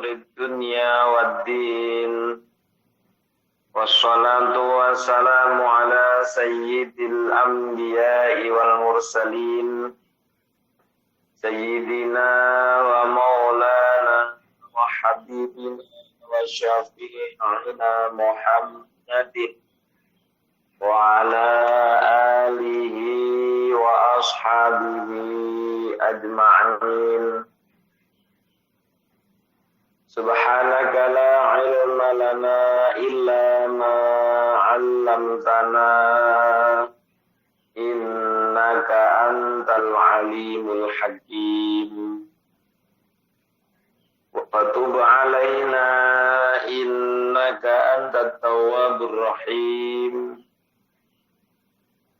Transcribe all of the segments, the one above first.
umurid dunya waddin. Wassalatu wassalamu ala sayyidil anbiya'i wal mursalin. Sayyidina wa maulana wa habibina wa syafi'ina Muhammadin wa ala alihi wa ashabihi ajma'in. Subhanaka la ilma lana illa ma 'allamtana innaka antal alimul hakim. Wa tub 'alaina innaka antat tawwabur rahim.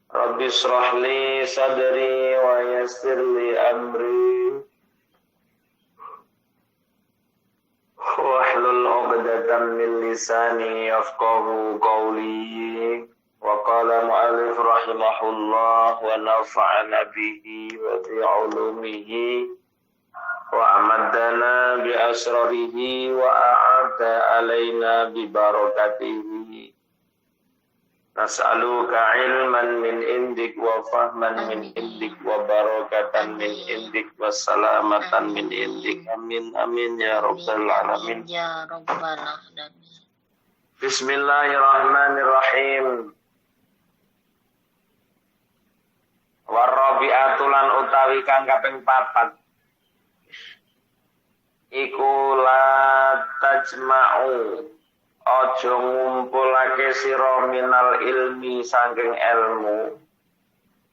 Rabbi shrah li sadri wa yassir li amri wahlul 'uqdatam min lisani yafqahu qawli. Wa qala mu'allif rahimahullah wa nafa'ana bihi wa bi 'ulumihi wa amaddana bi asrarihi wa a'ata alaina bi barakatihi. Nas'aluka ilman min indik wa fahman min indik wa barakatan min indik wa salamatan min indik. Amin amin ya rabbal alamin. Ya rabbal alamin. Bismillahirrahmanirrahim. Warabi'atulan utawi kang kaping 4 iku la tajma'u ojo ngumpulake sira minal ilmi saking ilmu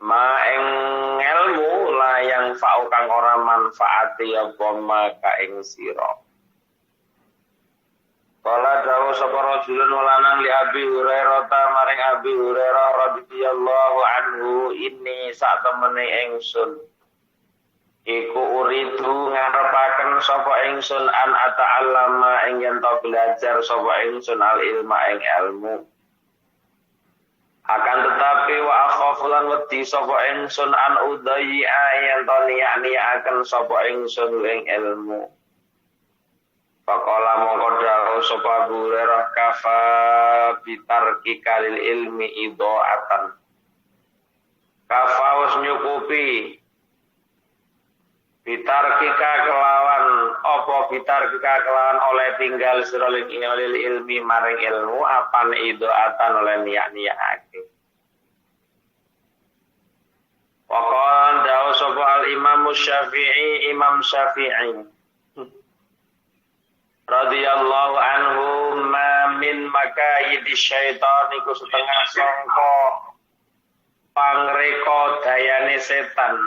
ma ing ilmu la yang fa'u kang ora manfaati apa maka ing sira. Kala dawuh sapa rajulun lanang li Abi Hurairah maring Abi Hurairah radhiyallahu anhu, ini sak temene ingsun iku uridu ngarepaken sapa ingsun an ata'allama ing yen to belajar sapa ingsun al ilma ing ilmu. Akan tetapi wa akhafu lan wedi sapa ingsun an udayya yen to niya-niyakaken sapa ingsun ing ilmu. Faqala mongko dawuh sapa Abu Hurairah kafa bitarki kalil ilmi idoatan. Kafa wis nyukupi bitarkika kelawan apa bitarkika kelawan oleh tinggal sirolin ilil ilmi maring ilmu apan idoatan oleh niyak-niyakake. Waqala dawuh sapa al Imam Syafi'i Imam Syafi'i radhiyallahu anhu, ma min makayidi syaitan iku setengah sangka pangreka dayane setan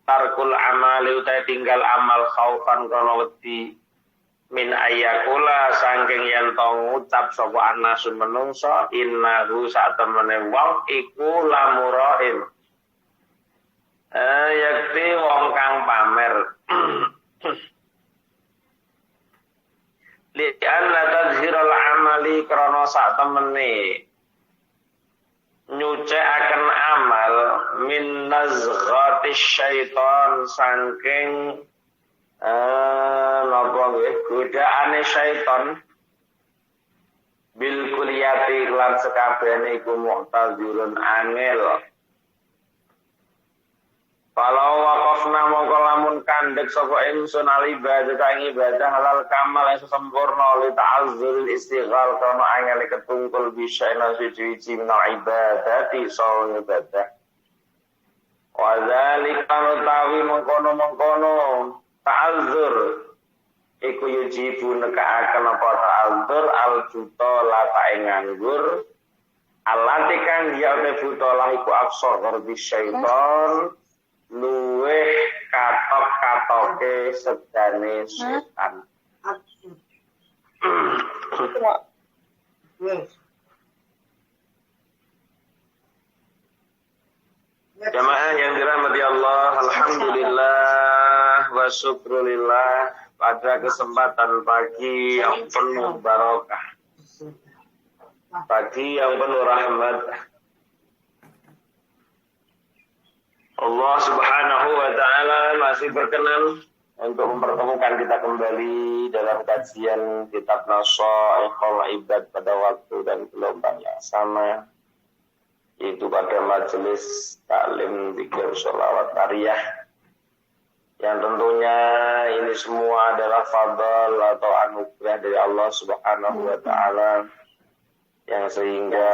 tarkul amali utai tinggal amal khaufan kana wedi min ayakula saking yen to ngucap sapa anasu menungso innahu sak temene wong iku lamurain yakti wong kang pamer. Li anna tadhhirul amali krana sak temene nyucikaken amal min nazghatis syaitan saking napa nggih godaane syaitan bil kulliyati lan sekabehane iku mu'tazirun angel. Kalau waqafna mongko lamun kandhek sapa ingsun al ibadah kang ibadah halal kamal yang sempurna li ta'azzul istighal karena angel ketungkul bisa suci minal ibadati saw ibadah. Wa dzalika utawi mengkono-mengkono ta'azzur iku yujibu nekaaken apa ta'azzur al juta lata nganggur alatikan dia butolah iku afsar bi syaitan luweh katok-katoke sedane setan. Jamaah yang dirahmati Allah, alhamdulillah wa syukrulillah pada kesempatan pagi yang penuh barokah, pagi yang penuh rahmat. Allah Subhanahu wa ta'ala masih berkenan untuk mempertemukan kita kembali dalam kajian kitab Nashaikhul Ibad pada waktu dan gelombang yang sama, yaitu pada majelis taklim zikir sholawat tariyah, yang tentunya ini semua adalah fadl atau anugerah dari Allah Subhanahu wa Ta'ala, yang sehingga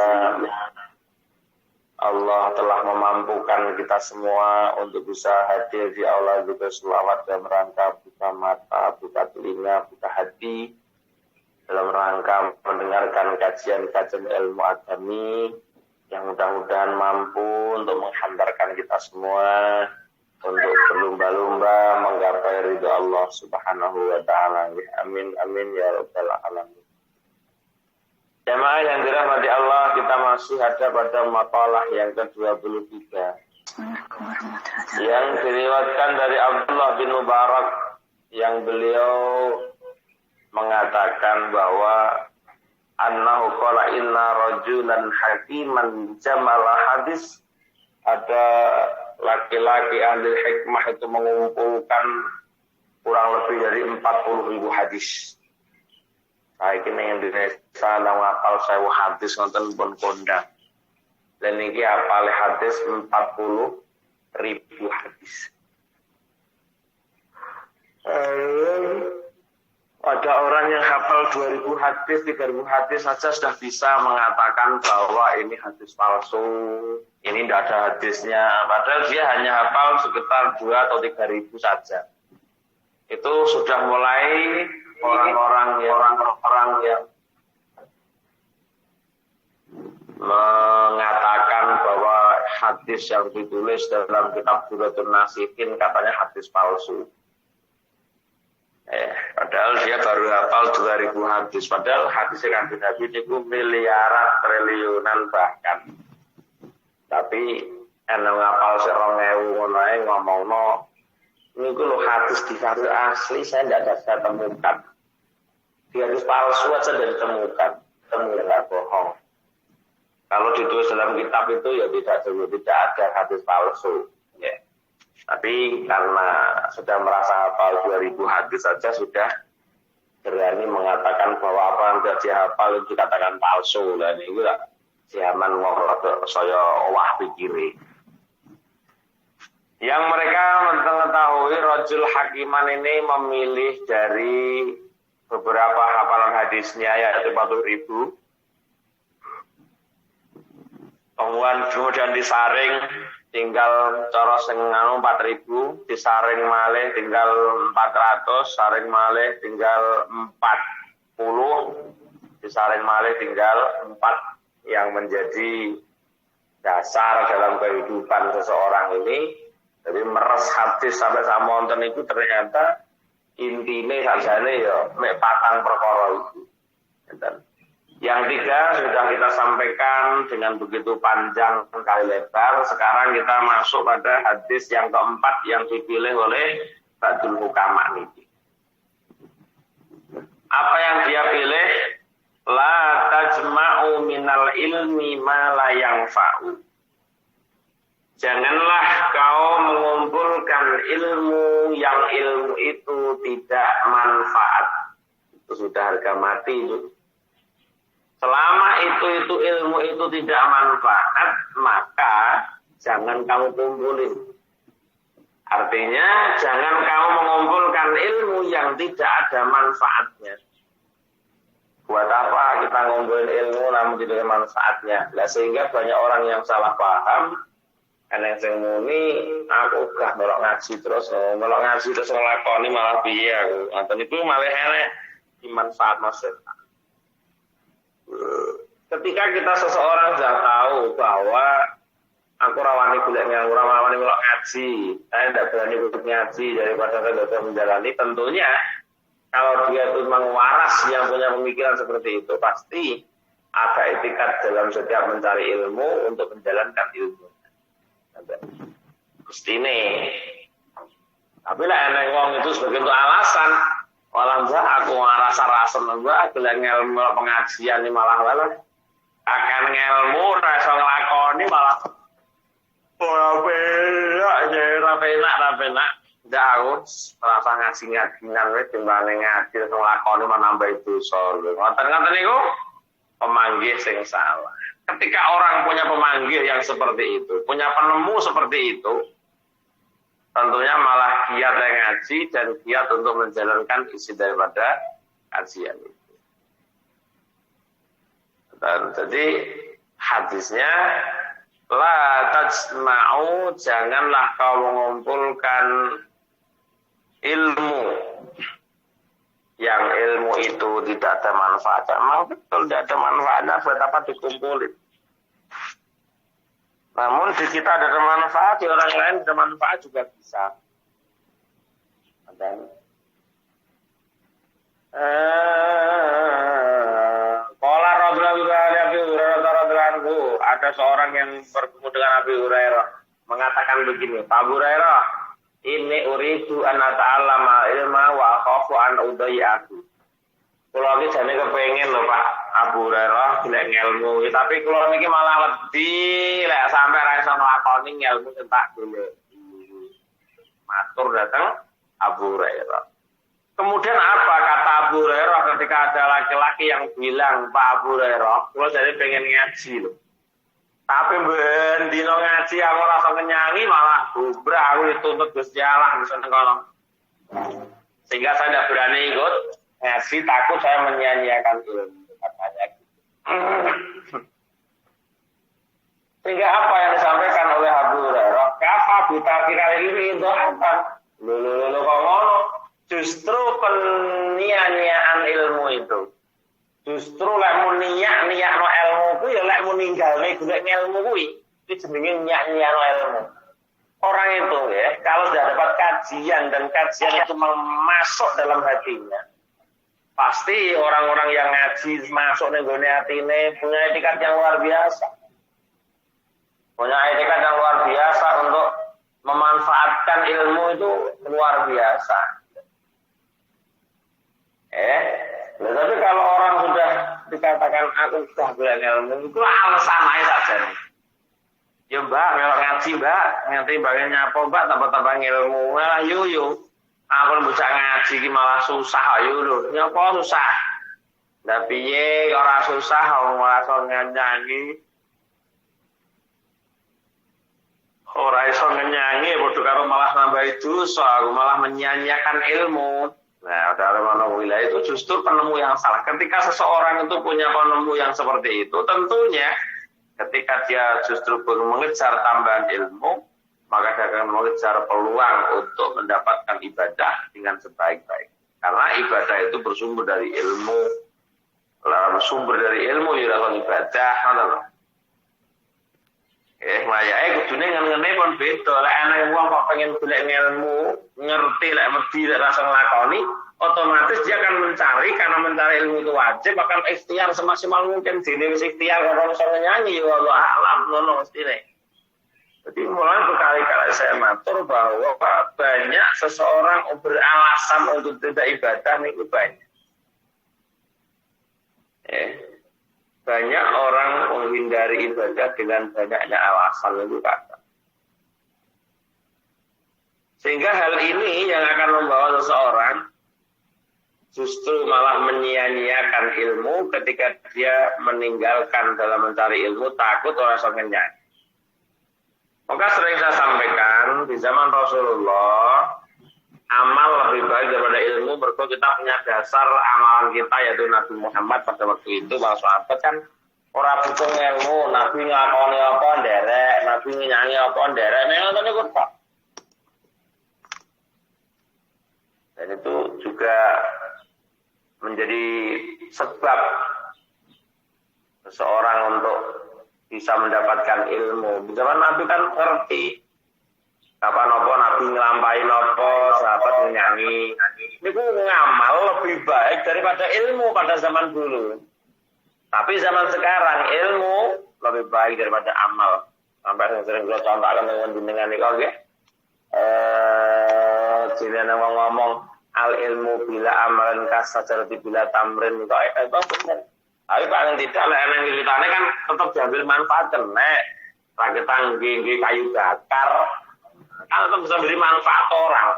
Allah telah memampukan kita semua untuk bisa hadir di aula zikir sholawat dalam rangka buka mata, buka telinga, buka hati, dalam rangka mendengarkan kajian-kajian ilmu agami yang mudah-mudahan mampu untuk menghantarkan kita semua untuk berlomba-lomba menggapai ridho Allah Subhanahu wa Ta'ala. Amin amin ya rabbal alamin. Jemaah yang dirahmati Allah, kita masih ada pada makalah yang ke-23 yang diriwayatkan dari Abdullah bin Mubarak, yang beliau mengatakan bahwa annahu qala inna rajulan hakiman jamala hadis, ada laki-laki ahli hikmah itu mengumpulkan kurang lebih dari 40.000 hadis. Saya kini Indonesia nang apal 1000 hadis nonton pun kondang. Dan ini apal hadis 40.000 hadis. Ada orang yang hafal 2.000 hadis, 3.000 hadis saja sudah bisa mengatakan bahwa ini hadis palsu, ini tidak ada hadisnya. Padahal dia hanya hafal sekitar 2 atau 3.000 saja. Itu sudah mulai orang-orang yang mengatakan bahwa hadis yang ditulis dalam kitab Durratun Nasihin katanya hadis palsu. Padahal dia baru hafal 2.000 hadis. Padahal hadis yang Nabi itu miliaran, triliunan bahkan. Tapi enak ngapal 2.000 ngono ngomongno niku lho hadis di hadis asli saya tidak bisa temukan. Di hadis palsu aja tidak ditemukan, temukan bohong. Kalau ditulis dalam kitab itu ya tidak ada hadis palsu. Ya. Tapi karena sudah merasa hafal 2.000 hadis saja sudah berani mengatakan bahwa apa yang tidak dihafal itu dikatakan palsu. Dan itu lah zaman ngobrol saya wah pikiri. Yang mereka mengetahui rajul hakiman ini memilih dari beberapa hafalan hadisnya yaitu 40.000. Kemudian disaring tinggal cara sing 4.000, disaring malih tinggal 400, saring malih tinggal 40, disaring malih tinggal 4 yang menjadi dasar dalam kehidupan seseorang ini. Jadi meres hadis sampai samonten itu ternyata intinya sajane ya mek 4 perkara itu. Yang 3 sudah kita sampaikan dengan begitu panjang kali lebar. Sekarang kita masuk pada hadis yang keempat yang dipilih oleh Ba'dul Hukama ini. Apa yang dia pilih? La tajma'u minal ilmi ma la yanfa'u. Janganlah kau mengumpulkan ilmu yang ilmu itu tidak manfaat. Itu sudah harga mati itu. Selama itu ilmu itu tidak manfaat, maka jangan kamu kumpulin. Artinya jangan kamu mengumpulkan ilmu yang tidak ada manfaatnya. Buat apa kita ngumpulin ilmu namun tidak ada manfaatnya? Nah, sehingga banyak orang yang salah paham. Karena yang muni aku gak melok ngaji terus ngelakoni malah piye aku. Anten itu malah elek dimanfaat maksud. Ketika kita seseorang sudah tahu bahwa aku rawani golek ngelu, rawani melok ngaji, saya tidak berani ikut ngaji daripada saya tidak menjalani, tentunya kalau dia itu memang waras yang punya pemikiran seperti itu, pasti ada etikat dalam setiap mencari ilmu untuk menjalankan ilmu. Mestine. Tapi lah enek wong itu sebagai untuk alasan, malah mbak aku rasa-rasa mbak golek ngelmu pengajian ini malah akan ngelmu rasa nglakoni malah rapenak ndak aku rasa ngaji-ngajinan wis timbang ngaji terus nglakoni menambah dosa. Ngoten-ngoten niku pemanggih sing salah. Ketika orang punya pemanggih yang seperti itu, punya penemu seperti itu, tentunya malah giat ngaji dan giat untuk menjalankan isi daripada kajian itu. Dan jadi hadisnya la tajma'u, janganlah kau mengumpulkan ilmu yang ilmu itu tidak ada manfaatnya. Memang betul tidak ada manfaatnya, buat apa dikumpulin. Namun di kita ada manfaat, di orang lain ada manfaat juga bisa. Dan Qala radhiyallahu ada seorang yang bertemu dengan Abi Hurairah mengatakan begini, Pak Abu Hurairah, ini uridu an ta'allama ilma wa akhafu an udayyahu. Kula iki jane kepengin lho Pak Abu Hurairah golek ilmu, tapi kula niki malah wedi lek sampe ra iso nglakoni ilmu entak golek. Matur datang Abu Hurairah. Kemudian apa kata Abu Hurairah ketika ada laki-laki yang bilang, Pak Abu Hurairah, kula jane pengen ngaji lho. Tapi ben dino ngaji aku rasa kenyangi malah bubrah aku dituntut Gusti Allah misalnya kalau. Sehingga saya tidak berani ikut ngaji, takut saya menyia-nyiakan ilmu katanya. Sehingga apa yang disampaikan oleh Abu Hurairah, kafa bitakira ini itu apa? Lho kok ngono? Justru penia-niaan ilmu itu. Justru lek mun niat-niatno ilmu kuwi ya lek mun ninggalne golek ilmu kuwi iki jenenge niat-niatno ilmu. Orang itu ya, kalau sudah dapat kajian dan kajian itu masuk dalam hatinya, pasti orang-orang yang ngaji masuk ning gone atine punya etikat yang luar biasa. Punya etikat yang luar biasa untuk memanfaatkan ilmu itu luar biasa. Tapi kalau orang sudah dikatakan aku sudah belajar ilmu, itu alasan aja saja nih. Ya mbak, kalau ngaji mbak, ngerti bagian apa mbak, tambah-tambah ilmu, malah yo. Aku bisa ngaji malah susah, ayo lho. Nyapa susah? Tapi ye orang susah, orang malah nyanyi. Orang iso nyanyi, bodoh karo malah nambah dosa, aku malah menyanyiakan ilmu. Nah, dari mana wilayah itu justru penemu yang salah. Ketika seseorang itu punya penemu yang seperti itu, tentunya ketika dia justru mengejar tambahan ilmu, maka dia akan mengejar peluang untuk mendapatkan ibadah dengan sebaik-baik. Karena ibadah itu bersumber dari ilmu, sumber dari ilmu ya lawan ibadah, ngono. Mayake kudune ngene pun beda. Lek ana wong kok pengen golek ilmu, ngerti lek wedi lek rasa nglakoni, otomatis dia akan mencari, karena mencari ilmu itu wajib, akan ikhtiar semaksimal mungkin. Dene wis ikhtiar karo iso nyanyi ya Allah alam ngono mestine. Jadi mulai berkali-kali saya matur bahwa banyak seseorang beralasan untuk tidak ibadah niku banyak. Banyak orang menghindari ibadah dengan banyaknya alasan itu kata. Sehingga hal ini yang akan membawa seseorang justru malah menyia-nyiakan ilmu ketika dia meninggalkan dalam mencari ilmu, takut orang songennya. Maka sering saya sampaikan di zaman Rasulullah, amal lebih baik daripada ilmu. Berarti kita punya dasar amalan kita yaitu Nabi Muhammad pada waktu itu, para sahabat kan orang butuh ilmu, Nabi ngakoni apa nderek, Nabi nyanyi apa nderek, ngoten niku kok. Dan itu juga menjadi sebab seseorang untuk bisa mendapatkan ilmu. Zaman Nabi kan ngerti kapan apa Nabi ngelampain apa, sahabat nyanyi. Ini ngamal lebih baik daripada ilmu pada zaman dulu. Tapi zaman sekarang ilmu lebih baik daripada amal. Sampai sering gue contohkan dengan ini oke. Jadi ngomong al ilmu bila amalan kasajarati bila tamrin kok itu benar. Tapi paling tidak lek nang ceritane kan tetap diambil manfaat nek ra kita nggih kayu bakar kan tetap bisa beri manfaat orang.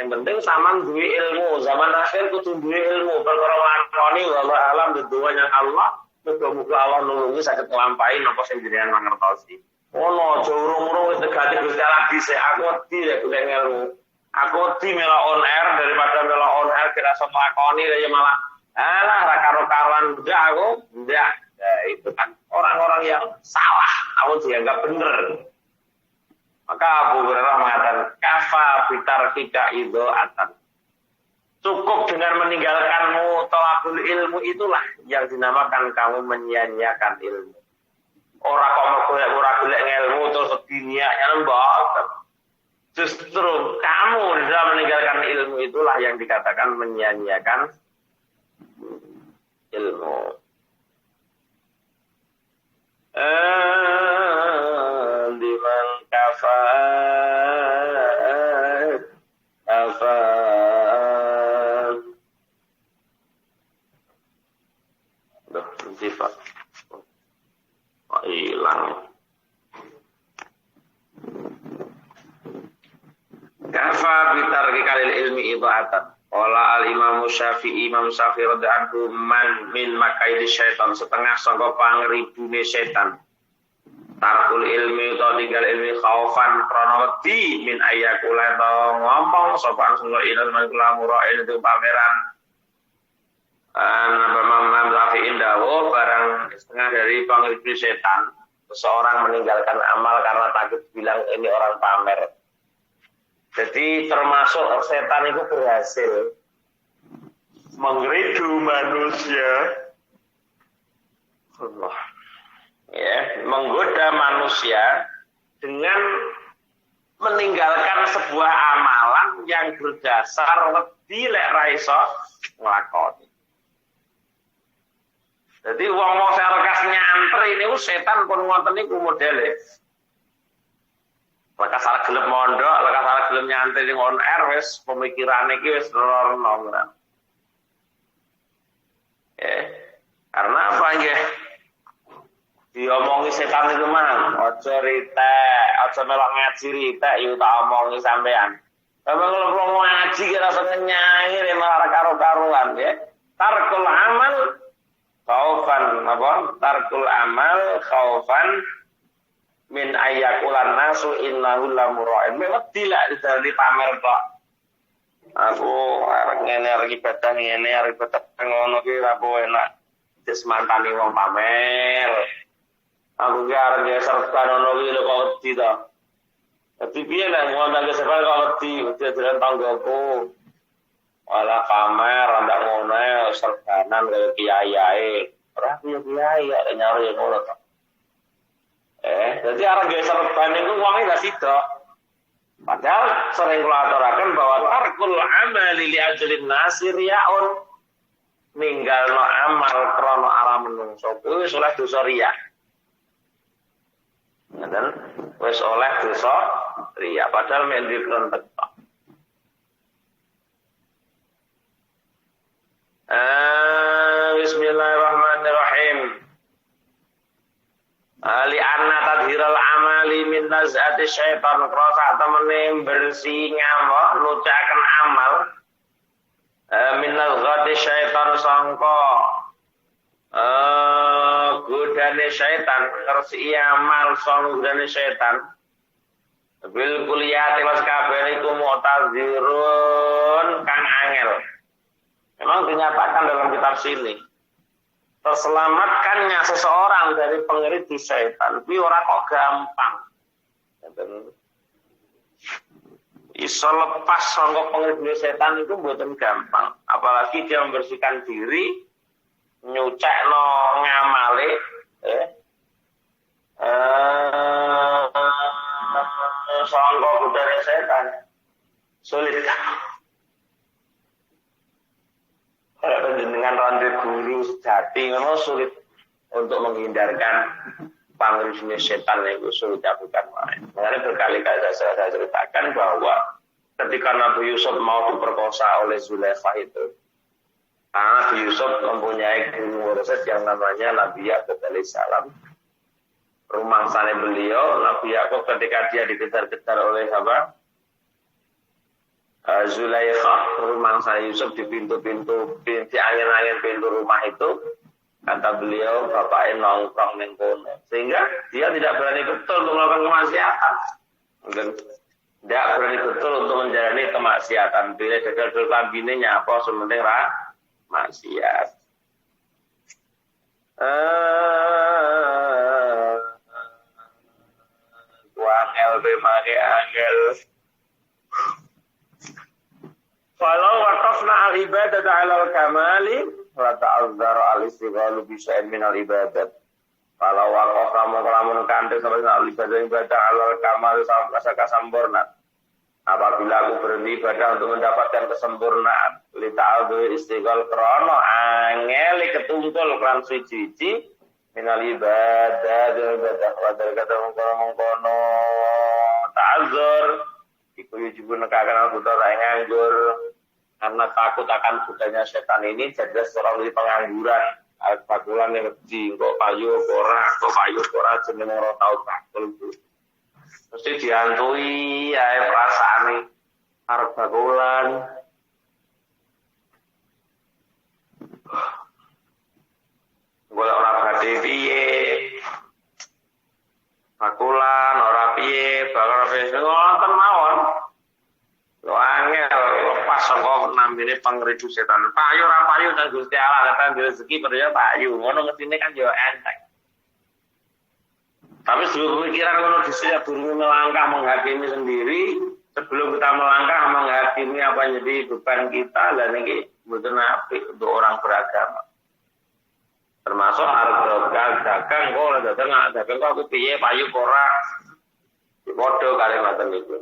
Yang penting sampean duwe ilmu, zaman akhir kudu duwe ilmu, perkara nglakoni wallahu alam dedunya Allah, muga-muga Allah nulungi saged nglampahi napa sing jenengan mangertosi. Ono aja urung-urung wis negati Gusti Allah dhisik, aku wedi lek golek ilmu. Aku wedi mela on air daripada mela on air kira iso nglakoni ya malah alah ra karo-karoan ndak aku, ndak. Ya, itu kan orang-orang yang salah, aku dianggap bener. Maka Abu Hurairah mengatakan kafa bitarkika idoatan. Cukup dengan meninggalkanmu tolabul ilmu itulah yang dinamakan kamu menyia-nyiakan ilmu. Orang kok golek ilmu terus dunia yang mboten. Justru kamu dalam meninggalkan ilmu itulah yang dikatakan menyia-nyiakan ilmu. Liman kafat Duh, sifat hilang. Kafa bitarki kalil ilmi ibaatan. Qala al-Imam Syafi'i, Imam Syafi'i radhiyallahu anhu man min makaidi syaitan, setengah sangka pangribune setan. Tarkul ilmi utawa tinggal ilmi khaufan krana wedi min ayakula ta ngomong sapa sunu ilal mankula murain itu pameran. Imam Syafi'i dawuh barang setengah dari pangribune setan, seseorang meninggalkan amal karena takut bilang ini orang pamer. Jadi termasuk setan itu berhasil mengridu manusia, Allah, ya, menggoda manusia dengan meninggalkan sebuah amalan yang berdasar wedi lek ra iso nglakoni. Jadi wong-wong serekas nyantri ini setan pun ngoten niku modele. Lekas arep gelem mondok, lekas arep gelem nyantri ning on air wis pemikirane iki wis rono. Karena apa nggih? Diomongi setan itu mang, aja ritek, aja melok ngaji ritek yo tak omongi sampean. Sampe kalau ngaji kira senenyangi malah karo-karuan ya. Tarkul amal khaufan apa? Tarkul amal khaufan min ayakulan nasu innahu lamura'in. Wedi lak dari pamer kok. Aku arep ngene arep ibadah ngene arep ibadah ngono ki apa enak. Wis mantani wong pamer. Aku ki arep serban ngono ki lho kok wedi to. Dadi piye lah ngomong ke serban kok wedi jalan tanggoku. Wala pamer ndak ngono serbanan kaya kiai-kiai. Ora kiai arek nyari ngono to. Jadi orang gaya serban itu uangnya gak sidok. Padahal sering kula aturaken bahwa tarkul amali li ajlin nasir yaun, ninggalno amal krana arah menungso kuwi wis oleh dosa riya. Ngoten, wis oleh dosa riya padahal mek dikon teko. Bismillahirrahmanirrahim. Ali anna tadhiral amali min naz'ati syaitan, krasa temene bersih ngamuk nucaken amal min naz'ati syaitan sangka godane syaitan, ngersi amal sangka godane syaitan bil kulliyati was kabeh iku mu'tazirun kang angel. Memang dinyatakan dalam kitab sini terselamatkannya seseorang dari pengeridu syaitan kuwi ora kok gampang. Iso lepas saka pengeridu syaitan itu mboten gampang, apalagi dia membersihkan diri nyucekno ngamale saka godane syaitan. Sulit. Kalau dengan rantai guru sejati memang sulit untuk menghindarkan pangridunya setan itu sulit dilakukan. Makanya berkali-kali saya ceritakan bahwa ketika Nabi Yusuf mau diperkosa oleh Zulaikha itu, Nabi Yusuf mempunyai guru resep yang namanya Nabi Yakub alaihissalam. Rumah sana beliau, Nabi Yakub ketika dia dikejar-kejar oleh apa? Zulaikha, rumah saya Yusuf di pintu-pintu, di angin-angin pintu rumah itu, kata beliau, bapaknya nongkrong ning kono. Sehingga dia tidak berani betul untuk melakukan kemaksiatan. Mungkin tidak berani betul untuk menjalani kemaksiatan. Bila dadal kambine nyapa sementing ra maksiat. Angel be make angel. Walau waqafna al-ibadah ala al-kamali la ta'azzar al-istighalu bi syai'in min al-ibadat. Walau waqaf lamun kandhe sampeyan al-ibadah ala al-kamali sampai kesempurnaan. Apabila aku berhenti ibadah untuk mendapatkan kesempurnaan, li ta'azzur istighal krana angel ketungkul kan suci-suci min al-ibadah wa kata mengkono ta'azzur iku yujibu nekakan al-buta nganggur karena takut akan budaya setan ini jadi seorang di pengangguran al-bakulan yang di kok payu ora jeneng ora tau bakul itu mesti diantui ae perasaane arep bakulan golek ora badhe piye bakulan ora piye bakal wis ngoten mawon lho angel lepas saka nambine pangridu setan payu ora payu nang Gusti Allah kata rezeki percaya payu ngono ngetine kan yo enteng tapi sebelum pemikiran ngono dhisik durung melangkah menghakimi sendiri sebelum kita melangkah menghakimi apa yang jadi beban kita lan iki mboten apik untuk orang beragama termasuk harga dagang kok dagang kok aku piye payu ora padha kali ngoten niku.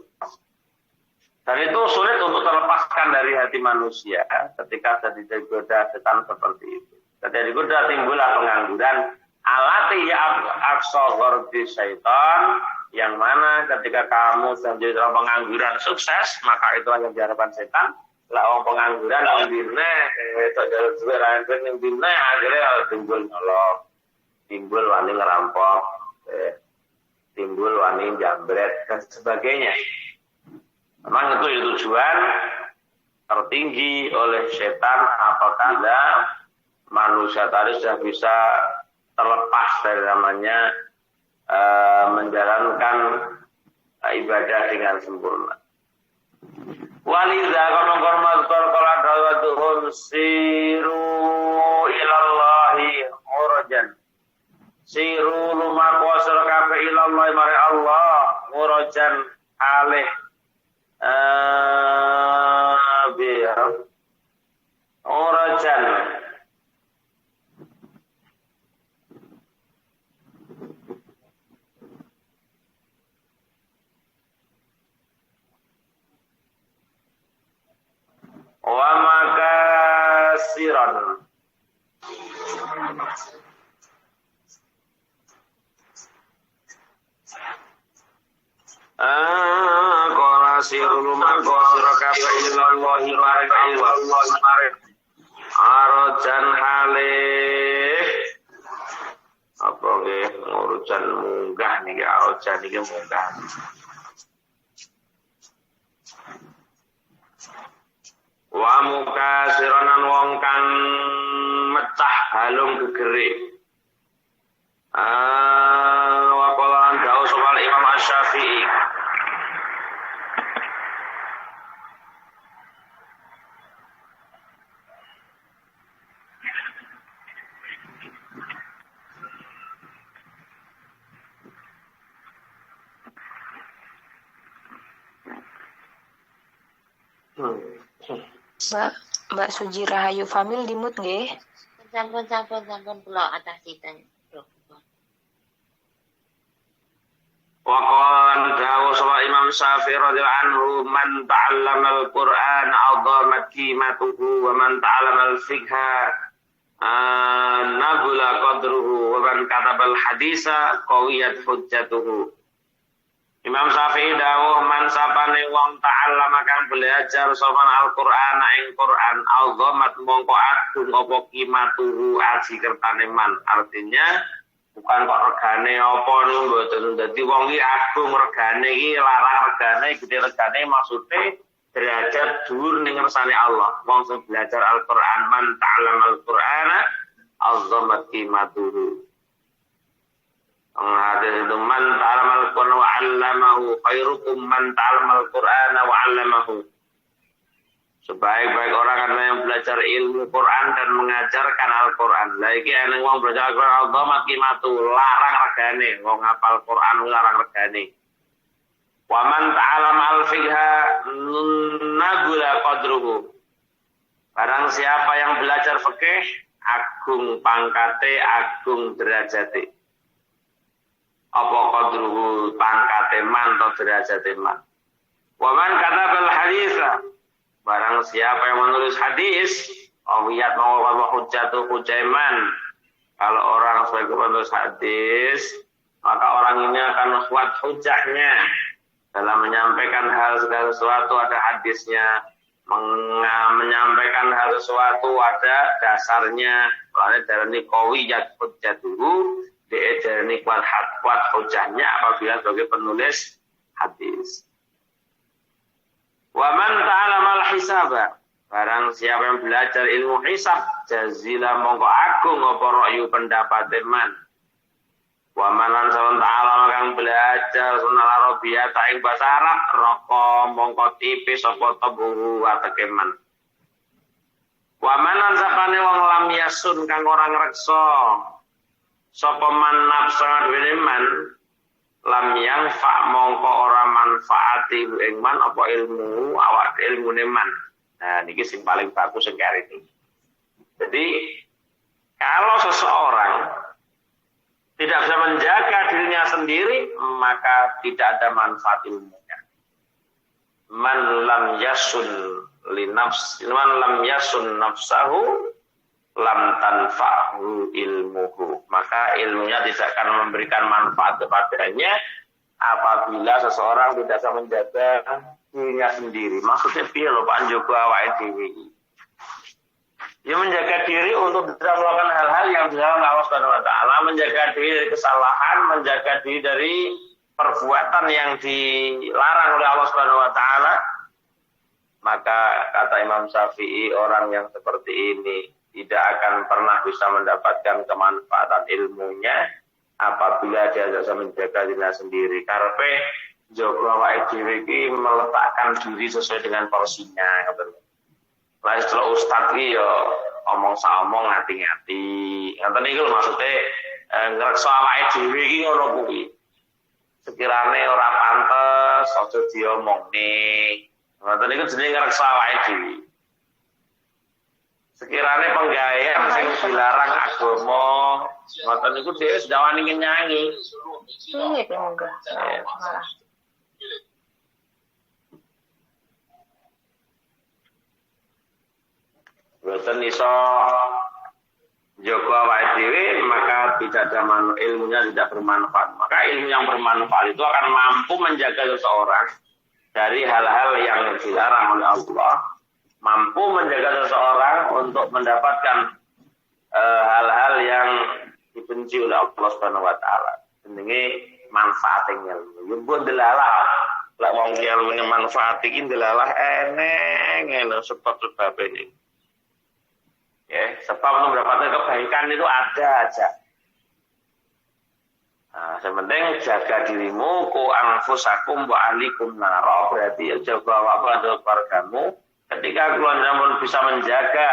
Dan itu sulit untuk terlepaskan dari hati manusia ketika sudah digoda setan seperti itu. Ketika digoda timbullah pengangguran alati ya aksogor di syaitan yang mana ketika kamu sudah menjadi seorang pengangguran sukses maka itu yang diharapkan setan. Lah wong pengangguran wong dine wedok jalur duwe ra enten ning dine akhirnya timbul nyolong, timbul wani ngerampok, timbul wani jambret dan sebagainya. Memang itu tujuan tertinggi oleh setan apabila manusia tadi sudah bisa terlepas dari namanya menjalankan ibadah dengan sempurna. Walidha kono mazkur kala dawatuhum siru ilallahi murajan siru lumaku sira kabeh ilallahi mare Allah murajan alih biya murajan wa makasiran korasirul makasira kabeh ilallahi maring Allah maring arajan halih apa nggih ngurujan munggah niki arajan niki munggah wa mukasiranan wong kan mecah halung gegere wa qalan dawu soal Imam Asy-Syafi'i Mbak Suji Rahayu Famil dimut nggih? Sampun kula atas sitan. Waqan dawu sama Imam Syafi'i radhiyallahu anhu man ta'allama al-Qur'an 'azzamat qimatuhu wa man ta'allama al-fiqha nabula qadruhu wa man kataba al-hadisa qawiyat hujjatuhu. Imam Syafi'i dawuh man sapane wong ta'allama kang belajar sopan Al-Qur'an ing Qur'an azamat mongko agung apa qimatuhu aji kertane man artinya bukan kok regane apa niku mboten dadi wong iki agung regane iki larang regane gede regane maksude derajat dhuwur ning ngersane Allah. Wong sing belajar Al-Qur'an, man ta'allama Al-Qur'ana azzamat qimatuhu. Hadis itu man ta'allama Al-Qur'ana wa 'allamahu khairukum man ta'allama Al-Qur'ana wa 'allamahu. Sebaik-baik orang adalah yang belajar ilmu Quran dan mengajarkan Al-Quran. Lah iki ana wong belajar Al-Quran azzamat qimatuhu, larang regane. Wong hafal Quran larang regane. Wa man ta'allama al-fiqha nagula qadruhu. Barang siapa yang belajar fikih, agung pangkate, agung derajate. Apa qadruhu pangkate man atau derajate man. Wa man katabal haditsa. Barang siapa yang menulis hadis, awiyat mawwa hujjatu hujaiman. Kalau orang sebagai penulis hadis, maka orang ini akan kuat hujahnya dalam menyampaikan hal segala sesuatu, ada hadisnya, menyampaikan hal sesuatu ada dasarnya. Soalnya darani qawiyat hujjatuhu, dia darani kuat hujahnya apabila sebagai penulis hadis. Wa man ta'allama al-hisaba, barang siapa yang belajar ilmu hisab, jazila mongko agung apa ra'yu pendapat man. Wa man lan sawan ta'allama kang belajar sunnah arabiyah ta ing basa Arab, roko mongko tipis apa tabuhu ateke man. Wa man lan sapane wong lam yasun kang ora ngreksa sapa man nafsa dhewe man, lam yang fa mongko ora manfaati ing man apa ilmu awak ilmune man. Nah niki sing paling bagus sing kari ini. Jadi kalau seseorang tidak bisa menjaga dirinya sendiri, maka tidak ada manfaat ilmunya. Man lam yasun li nafs, man lam yasun nafsahu lam tanfa'hu ilmuhu. Maka ilmunya tidak akan memberikan manfaat kepadanya apabila seseorang tidak bisa menjaga dirinya sendiri. Maksudnya piye lho Pak Joko awake dhewe iki? Ya menjaga diri untuk tidak melakukan hal-hal yang dilarang Allah Subhanahu wa taala, menjaga diri dari kesalahan, menjaga diri dari perbuatan yang dilarang oleh Allah Subhanahu wa taala. Maka kata Imam Syafi'i, orang yang seperti ini tidak akan pernah bisa mendapatkan kemanfaatan ilmunya apabila dia tidak bisa menjaga dirinya sendiri. Karepe jaga awake dhewe iki meletakkan diri sesuai dengan porsinya, ngoten. Lah istilah ustaz iki ya omong saomong ngati-ngati. Ngoten niku maksude ngrekso awake dhewe iki ngono kuwi. Sekirane ora pantes aja diomongne. Ngoten niku jenenge ngrekso awake dhewe. Sekirane penggayaan sing dilarang agama, ngoten niku dhewe sedawani nyanyi. Iya, enggak. Malah. Boten iso jaga awake dhewe, maka tidak ada ilmunya tidak bermanfaat. Maka ilmu yang bermanfaat itu akan mampu menjaga seseorang dari hal-hal yang dilarang oleh Allah, mampu menjaga seseorang untuk mendapatkan hal-hal yang dibenci oleh Allah Subhanahu wa taala. Jenenge manfaatnya ilmu. Yo mbok delalah lek wong ilmune manfaat iki delalah eneng ngono sebab-sebab ini. Ya, sebab untuk mendapatkan kebaikan itu ada aja. Nah, sementing jaga dirimu, ku anfusakum wa ahlikum naro, berarti ya jaga awakmu dan keluargamu. Ketika keluarga pun bisa menjaga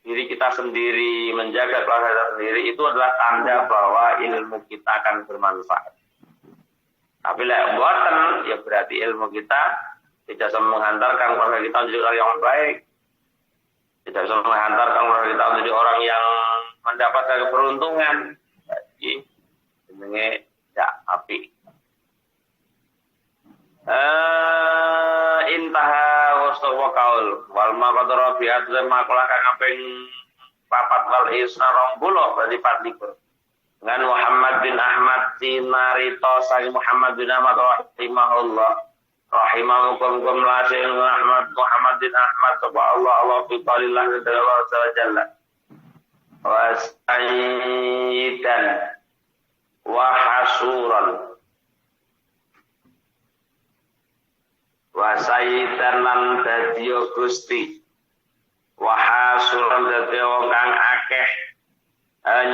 diri kita sendiri, menjaga keluarga kita sendiri, itu adalah tanda bahwa ilmu kita akan bermanfaat. Tapi lek mboten, ya berarti ilmu kita tidak bisa menghantarkan keluarga kita menjadi orang yang baik. Tidak bisa menghantarkan keluarga kita menjadi orang yang mendapatkan keberuntungan. Jadi, jenenge ya api. Intaha wastawa qaul wal maqdara bi adzam maqala kang kaping 4 wal isra 20 berarti 24. Dengan Muhammad bin Ahmad Sinarito sang Muhammad bin Ahmad rahimahullah. Rahimahukum lasing Muhammad bin Ahmad sapa Allah fi qalillah Allah jalla wa sayyidan wa hasuran wa sayyidan lan dadi Gusti wa hasuran dadi wong kang akeh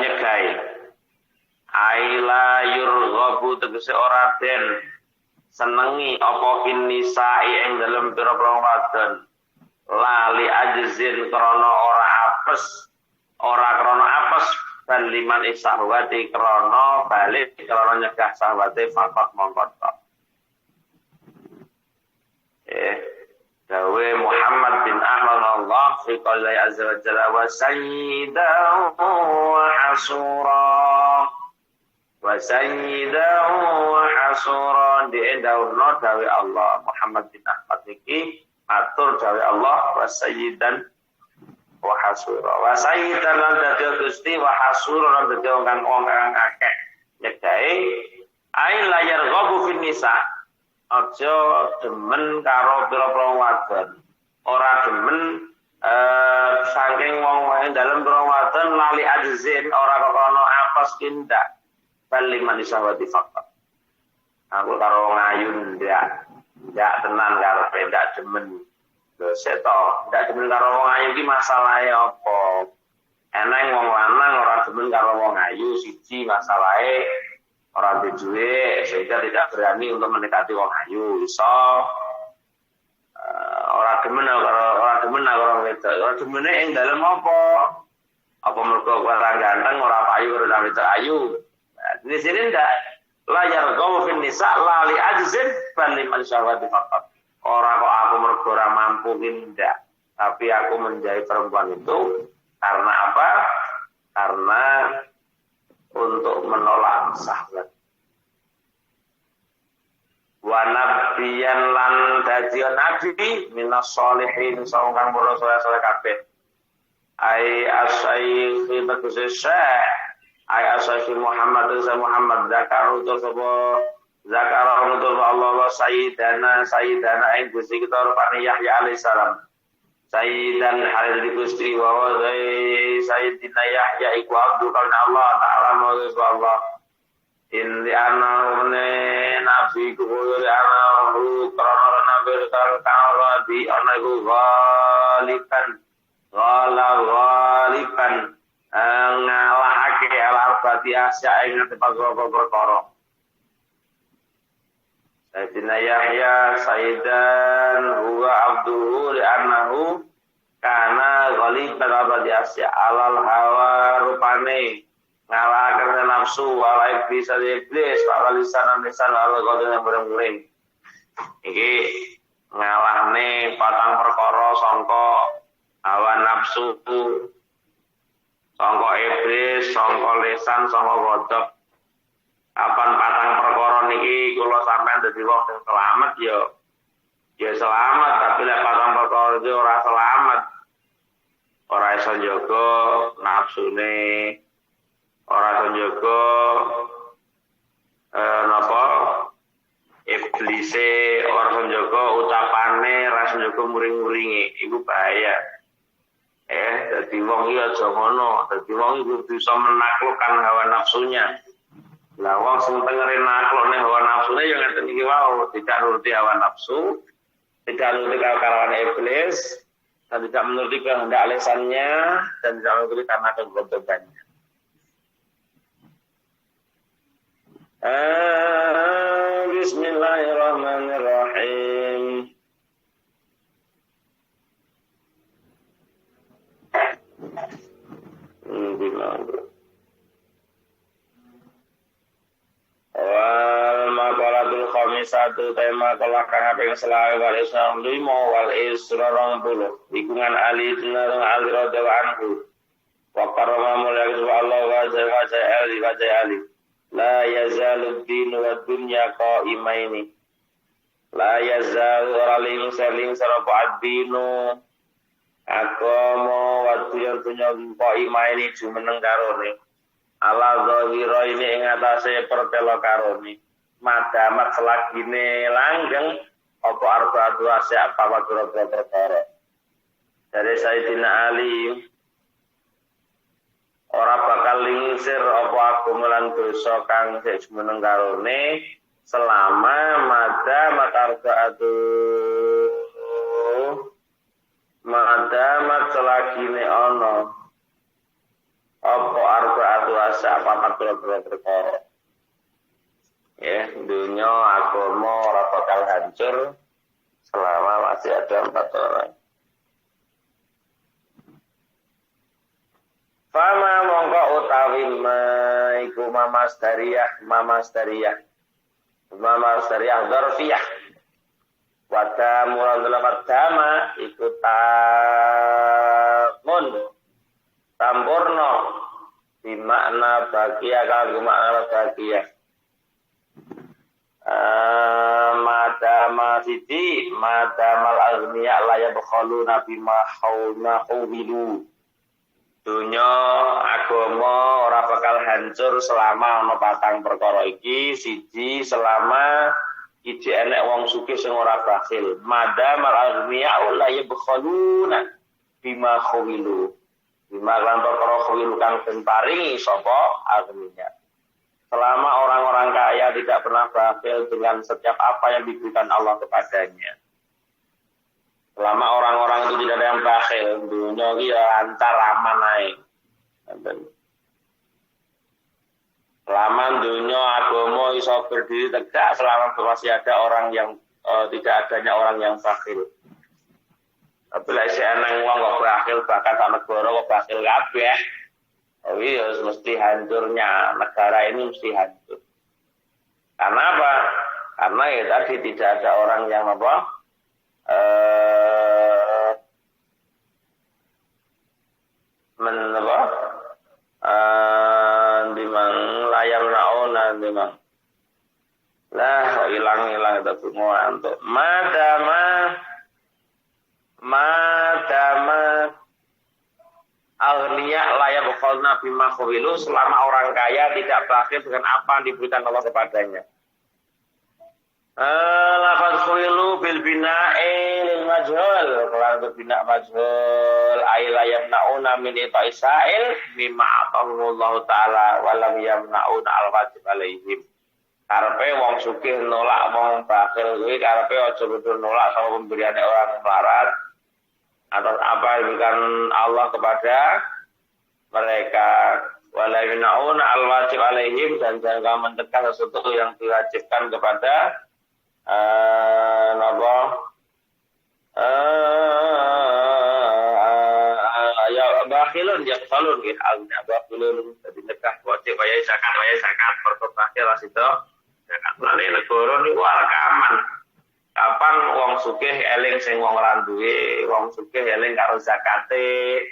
nyegai aila yurghabu tegese ora den senengi apa finisai ing dalem pira-pira wadon lali ajzin krana ora apes dan liman isahwati krana balik krana nyegah sahwate fakot mongkot dawe Muhammad bin Ahmad Allah fi qouli azza wa jalla wa sayyidahu wa hasura di endawno dawe Allah Muhammad bin Ahmad iki atur dawe Allah wa sayyidan wa hasura wa sayyidan lan dadi Gusti wa hasura lan dadi wong kang akeh nyedae ai layar ghabu fin nisa aja demen karo pira-pira wadon ora demen saking wong dalem pira wadon lali ajzin ora kono apes kindak baliman isawati fakta aku karo wong ayu ndak tenan karepe ndak demen lho seto ndak demen karo wong ayu iki masalahe apa eneng wong lanang ora demen karo wong ayu siji masalahe ora duwe sehingga tidak berani untuk mendekati wong ayu iso ora demen karo wedok ora demene ing dalem apa mergo ora ganteng ora payu ora wedok ayu di sini ndak layar gawu fin nisa lali ajzin bali man syahwati faqat ora kok aku mergo ora mampu ndak tapi aku menjadi perempuan itu karena apa karena untuk menolak syahwat wa nabiyyan lan dadi nabi minas sholihin saungkan para saleh kabeh ai asy-syaikh tegese syekh ai asy-syaikh Muhammad zakaru to sapa zakaru to Allah wa sayyidana ing Gusti kita rupane Yahya alaihi salam sayyidan halil Gusti wa sayyidina Yahya iku abdul Allah taala mawes Allah inni ana nabi kuwi ana karana nabi kala di ana iku ghaliban ngalahake al-arbati asya ing perkara Sayyidina Yahya sayyidan huwa abduhu li'annahu kana ghaliban al-arbati asya alal hawa rupane ngalahkan nafsu wala bisa iblis wala lisan wala qadun yang bereng-bereng iki ngalahne patang perkara sangka hawa nafsu sangka iblis sangka lisan sangka ghadab kapan patang perkara niki kula sampean dadi wong sing selamat ya selamat tapi lek patang perkara iki ora selamat ora iso njaga nafsune ora senjaga napa iblise ora senjaga ucapane ora senjaga muring-muringe iku bahaya dadi wong iki aja ngono dadi wong iki kudu iso menaklukkan hawa nafsunya lah wong sing tengere naklukne hawa nafsune ya ngeten iki wae tidak nuruti hawa nafsu tidak nuruti kekaroane iblis dan tidak menuruti kehendak lisannya dan tidak menuruti karena kegontokannya Bismillahirrahmanirrahim. Wal maqalatul khamisatu tema kelakang kaping selawe wal isra 5 wal isra 20 ikungan Ali tunarung Ali radhiyallahu anhu wa karama mulya Allah wa jalla Ali la yazalud din wa dunya qaimaini la yazal raling seling sarapa dinu agama wa dunya qaimaini jumeneng karone ala zahira ini ing atase pertelo karone madamat selagine langgeng apa arba'atu asya apa pira-pira perkara dari Sayyidina Ali ora bakal lingsir apa aku melan dosa kang sik jumeneng karone selama madamat selagine ana apa arba'atu asa papat perkara. Ya, dunia agama ora bakal hancur selama masih ada 4 orang. Fama mongko utawi iku mamasdariyah dzarfiyah. Wada mulan lapat dama iku sampurna di makna bahagia kanggo makna bahagia. Madamal agniya la yabkhaluna bima hawilu. Dunya agama ora bakal hancur selama ana 4 perkara iki. Siji, selama iki enek wong sugih sing ora bakhil. Madamal agniya la yabkhaluna bima hawilu. Bima lan perkara hawilu kang den paringi sapa agniya. Selama orang-orang kaya tidak pernah bakhil dengan setiap apa yang diberikan Allah kepadanya. Selama orang-orang itu tidak ada yang bakhil, dunia ini lancar aman naik. Selama dunia agama iso berdiri tegak, selama masih ada orang yang tidak adanya orang yang bakhil. Tapi lek seneng wong kok bakhil, bahkan sak negara kok bakhil kabeh. Oh iya, mesti hancurnya negara ini mesti hancur. Karena apa? Karena ya tadi tidak ada orang yang apa? Dimang layar naona dimang lah hilang itu semua untuk madama agniya layak bukhalna bima khawilu, selama orang kaya tidak bakhil dengan apa yang diberikan Allah kepadanya. Lafaz khawilu bil bina'i lil majhul, kalau bina majhul ay la yamnauna min itaisail mimma atahullahu taala wa lam yamnauna al wajib alaihim. Karepe wong sugih nolak wong bakhil kuwi karepe aja kudu nolak sama pemberiane orang melarat atas apa yang diberikan Allah kepada mereka. Wala yamnauna al wajib alaihim, dan jangan mendekat sesuatu yang diwajibkan kepada bakhilun yaqtalun nggih alna bakhilun dadi nekah wajib waya zakat perkara bakhil asito zakat lane negara niku rekaman kapan wong sugih eling sing wong ora duwe, wong sugih eling karo zakate,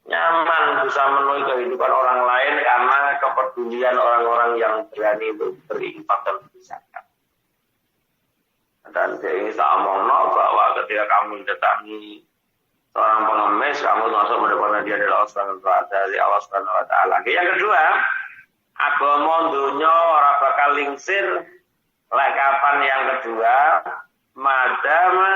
nyaman bisa memenuhi kehidupan orang lain karena kepedulian orang-orang yang berani berinfak dan berzakat. Dan saya ingin tak omongno bahwa ketika kamu mendatangi seorang pengemis, kamu masuk mendapatkan dia dari Allah Subhanahu wa taala. Yang kedua, agama dunya ora bakal lingsir. Lek kapan yang kedua, madama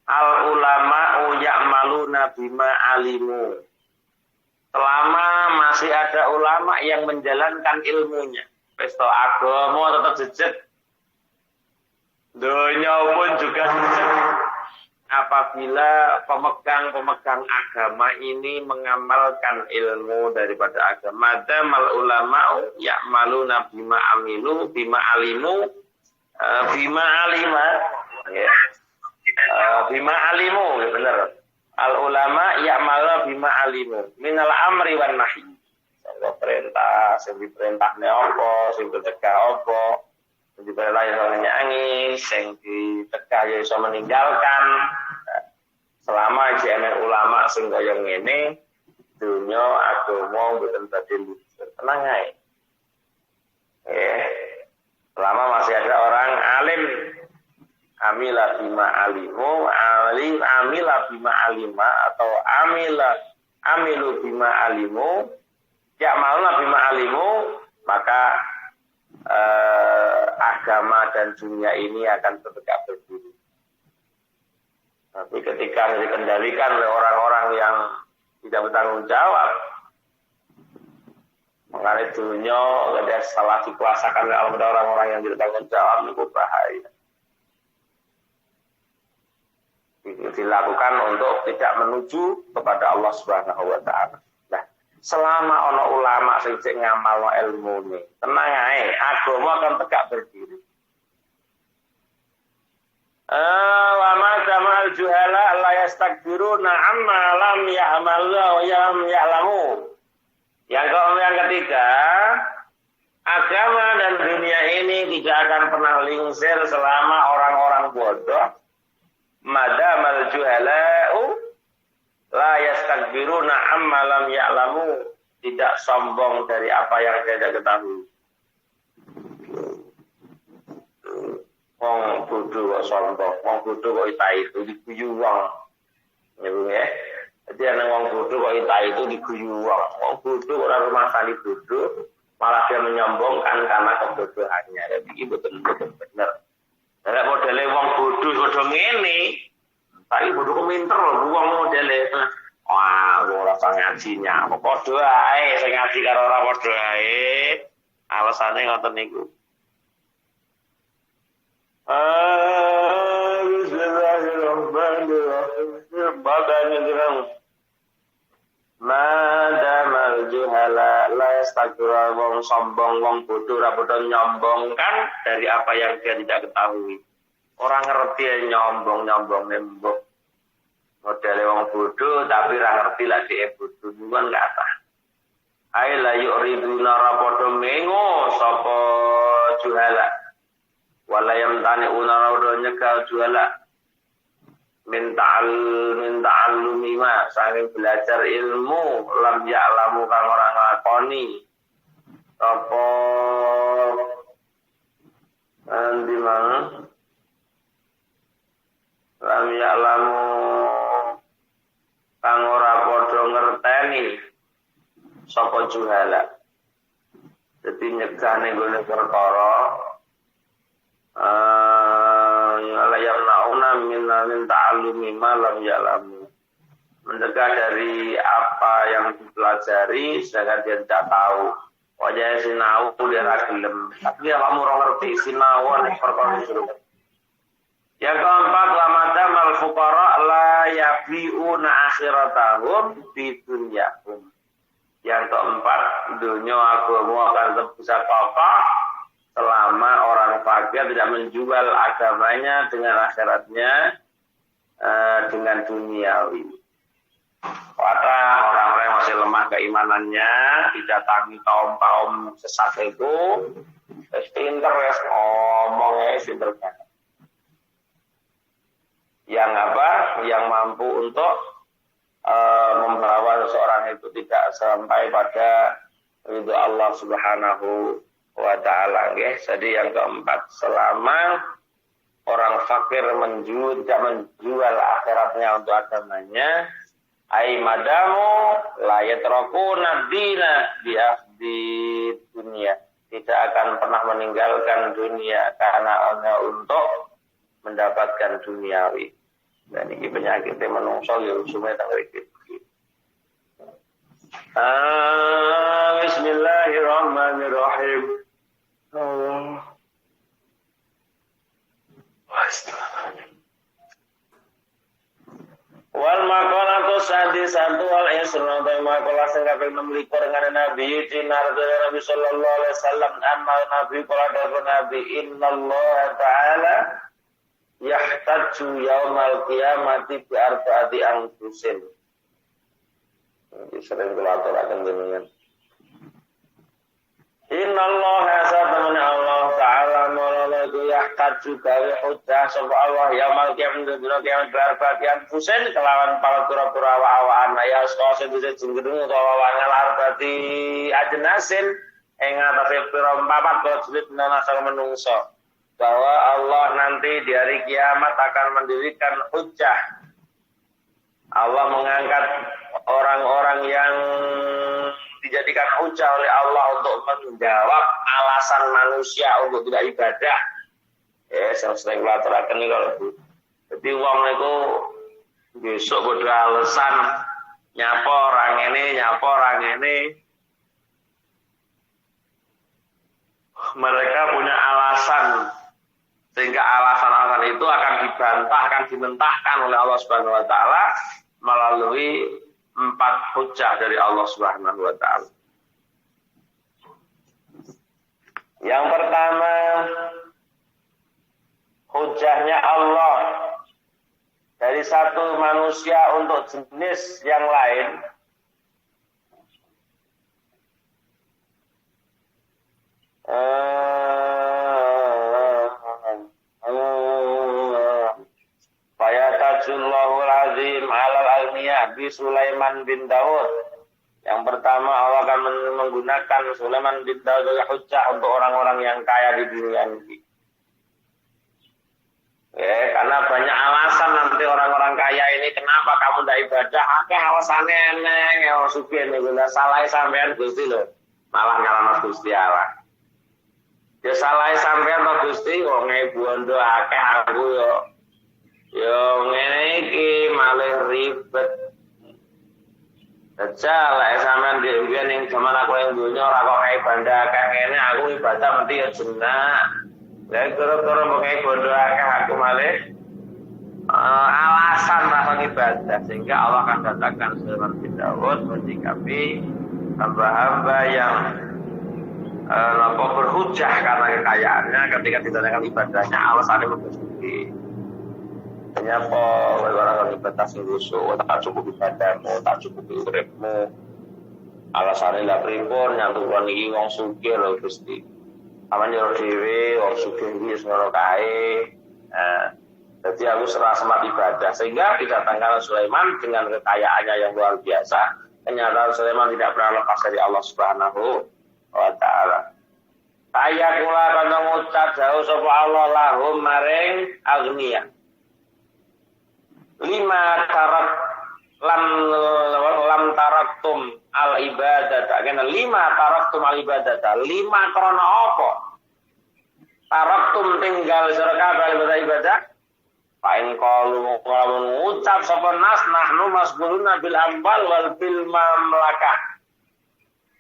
al ulama ya'maluna bima alimu. Selama masih ada ulama yang menjalankan ilmunya, pesto agama tetap jejeg, dunia pun juga jejeg. Apabila pemegang agama ini mengamalkan ilmu daripada agama, damal ulama ya'maluna bima amilu bima alimu bima alima ya. Bima alimu ya benar. Al ulama ya'maluna bima alimu minal amri wan nahi. Allah perintah, sing diperintahne apa, sing dicegah apa, sing diperintah iso nyanyi, sing dicegah ya iso meninggalkan. Selama jeneng ulama sing kaya ngene, dunya agama mboten badhe lucer. Tenang ae. Selama masih ada orang alim amila bima alimu, amila bima alima atau amilu bima alimu, ya'maluna bima alimu, maka agama dan dunia ini akan tetap berdiri. Tapi ketika dikendalikan oleh orang-orang yang tidak bertanggung jawab, Mengenai dunia, ketika salah dikuasakan oleh orang-orang yang tidak tanggung jawab, itu bahaya. Dilakukan untuk tidak menuju kepada Allah Subhanahu wa taala. Nah, selama ana ulama sing cek ngamalno ilmune, tenang ae, agama akan tegak berdiri. Wa ma jamal juhala la yastakbiruna amma lam ya'malu wa ya'lamu. Yang ketiga, agama dan dunia ini tidak akan pernah lingsir selama orang-orang bodoh. Madamal juhala'u la yastakbiruna amma lam ya'lamu, tidak sombong dari apa yang tidak ketahui. Wong bodoh kok sombong, wong bodoh kok itu diguyu wong. Ya. Jadi ana wong bodoh kok itu diguyu wong. Wong bodoh ora rumah kali bodoh, malah dia menyombongkan karena kebodohannya. Jadi iki betul-betul benar. Nek modele wong bodoh padha ngene, saiki bodoh kok pinter lho wong modele. Wah, ora ngajinya. Kok padha ae sing ngaji karo ora padha ae. Alasane ngoten niku. Bismillahirrahmanirrahim. Bagane Madamal juhala la yastakbiruna, wong sombong, wong bodoh ora padha nyombongkan dari apa yang dia tidak ketahui. Orang ngerti nyombong nembok. Modele wong bodoh tapi ora ngerti lah dia bodoh bukan kata. Ai la yuriduna ra padha mengo sapa juhala. Wala yamtani una nyekal juhala. Min ta'allumi ma, saking belajar ilmu lam ya'lamu kang ora nglakoni apa di mana lam ya'lamu kang ora padha ngerteni sapa juhala. Dadi nyegane gone perkara yang nauna min ta'allumi ma lam ya'lamu, mencegah dari apa yang dipelajari sedangkan dia tidak tahu. Wajahnya sinau dia gelem, tapi dia kamu ora ngerti sinau nek perkara suruh. Yang keempat, lamada mal fuqara la yabiuna akhiratahum fi dunyahum. Yang keempat, dunia agama akan tetap bisa kokoh selama orang fakir tidak menjual agamanya dengan akhiratnya dengan duniawi. Pada orang-orang yang masih lemah keimanannya, didatangi kaum-kaum sesat itu, pinter ngomongnya pinter banget. Yang apa? Yang mampu untuk membawa seseorang itu tidak sampai pada ridho Allah Subhanahu wa ta'ala. Jadi yang keempat, selama orang fakir tidak menjual akhiratnya untuk agamanya, ai madamu la yatrakuna dina di dunia, tidak akan pernah meninggalkan dunia karena hanya untuk mendapatkan duniawi. Dan ini penyakitnya menungso ya usumnya tanggal iki. Bismillahirrahmanirrahim. Allah. Wal maqalatu sadisatu wal isra ta maqalah sing kaping 16 dengan Nabi dinar dari Nabi sallallahu alaihi wasallam amal Nabi qala dari Nabi innallaha ta'ala yahtaju yaumal qiyamati bi arba'ati anfusin. Ini sering dilaturaken jenengan. Innallaha satamana Allah ta'ala malaiku yahtaju gawe hujjah sapa Allah yaumal qiyamah dina kiamat arba'ati anfusin kelawan pura-pura awaan ya sing bisa jenggedung utawa wangal arba'ati ajnasin ing atase pira papat prajurit nasal menungso bahwa Allah nanti di hari kiamat akan mendirikan hujjah. Allah mengangkat orang-orang yang dijadikan hujjah oleh Allah untuk menjawab alasan manusia untuk tidak ibadah. Sering kulaturaken iki kalau jadi wong niku besok bodo alasan nyapa orang ini. mereka punya alasan, sehingga alasan-alasan itu akan dibantah, akan dimentahkan oleh Allah Subhanahu wa taala melalui 4 hujjah dari Allah Subhanahu wa taala. Yang pertama, hujjahnya Allah dari satu manusia untuk jenis yang lain Fayatajullahu azim alal agniya bi Sulaiman bin Daud. Yang pertama, Allah akan menggunakan Sulaiman bin Daud sebagai hujjah untuk orang-orang yang kaya di dunia ini. Karena banyak alasan nanti orang-orang kaya ini kenapa kamu tidak ibadah, akeh alasannya eneng, ya sugih niku salah sampean Gusti lho. Malah nyalahno Gusti Allah. Ya salah sampean to Gusti, wong bondo akeh aku yo ngene iki malah ribet. Dajal lek sampean dhewe ning jaman aku ning donya ora kok ibadah akeh ngene, aku ibadah mesti ya jenak. Lah gara-gara mengke bondo akeh aku malah alasan rasa ibadah, sehingga Allah akan datangkan Sulaiman bin Daud menyikapi hamba-hamba yang berhujjah karena kekayaannya ketika ditanyakan ibadahnya alasannya bersuci. Kenapa orang ibadah sing rusuk, tak cukup ibadahmu, tak cukup uripmu. Alasannya lah pripun nyantukan iki wong sugih lho Gusti. Aman yo dhewe wong sugih iki ngono kae. Jadi aku serah semat ibadah, sehingga didatangkan Sulaiman dengan kekayaannya yang luar biasa. Kenyataan Sulaiman tidak pernah lepas dari Allah Subhanahu wa taala. Kaya kula kana ngucap dawuh sapa Allah lahum maring agniya. 5 tarak lam taraktum al ibadah. Kena 5 taraktum al ibadah. 5 krana apa? Taraktum tinggal sira kabeh ibadah. Pain qalu ngucap sapa nas nahnu masbuluna bil ambal wal bil mamlakah.